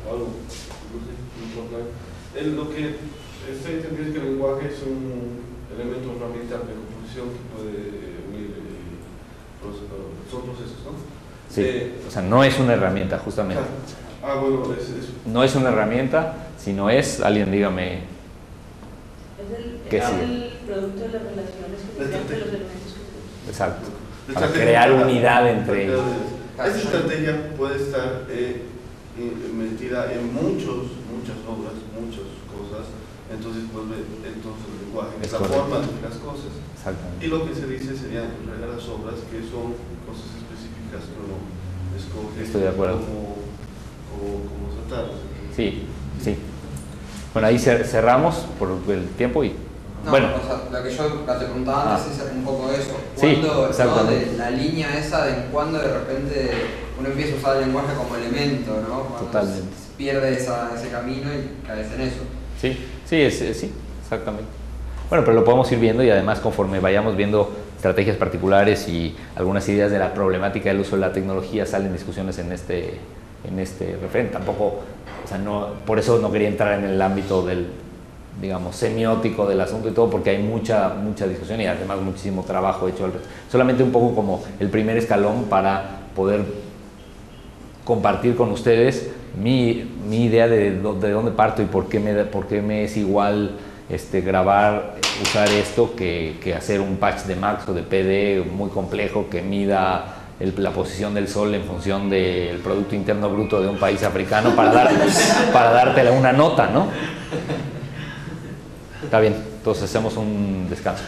o algo, no sé, importante. Lo que estoy entendiendo es que el lenguaje es un elemento, una herramienta de composición que puede unir, son procesos, ¿no? Sí, o sea, no es una herramienta, justamente. Bueno, no es una herramienta, sino es, alguien dígame, es el producto de las relaciones que se crean entre los elementos que se usan. Exacto, para crear unidad entre... Esa estrategia puede estar metida en muchas obras, muchas cosas, entonces el lenguaje es la forma de las cosas. Exactamente. Y lo que se dice serían las obras que son cosas específicas que uno escoge. Estoy de acuerdo. Como tratar. Sí, sí. Bueno, ahí cerramos por el tiempo y... No, bueno. O sea, lo que yo te preguntaba antes es un poco eso. Sí, ¿no? De la línea esa de cuando de repente uno empieza a usar el lenguaje como elemento, ¿no? Cuando Totalmente. se pierde ese camino y caes en eso. Sí, sí, exactamente. Bueno, pero lo podemos ir viendo y además conforme vayamos viendo estrategias particulares y algunas ideas de la problemática del uso de la tecnología salen discusiones en este referente. Tampoco, o sea, no, por eso no quería entrar en el ámbito del, digamos, semiótico del asunto y todo, porque hay mucha discusión y además muchísimo trabajo hecho al respecto. Solamente un poco como el primer escalón para poder compartir con ustedes mi idea de dónde parto y por qué me es igual grabar, usar esto que hacer un patch de Max o de PD muy complejo que mida la posición del sol en función del Producto Interno Bruto de un país africano para darte una nota, ¿no? Está bien, entonces hacemos un descanso.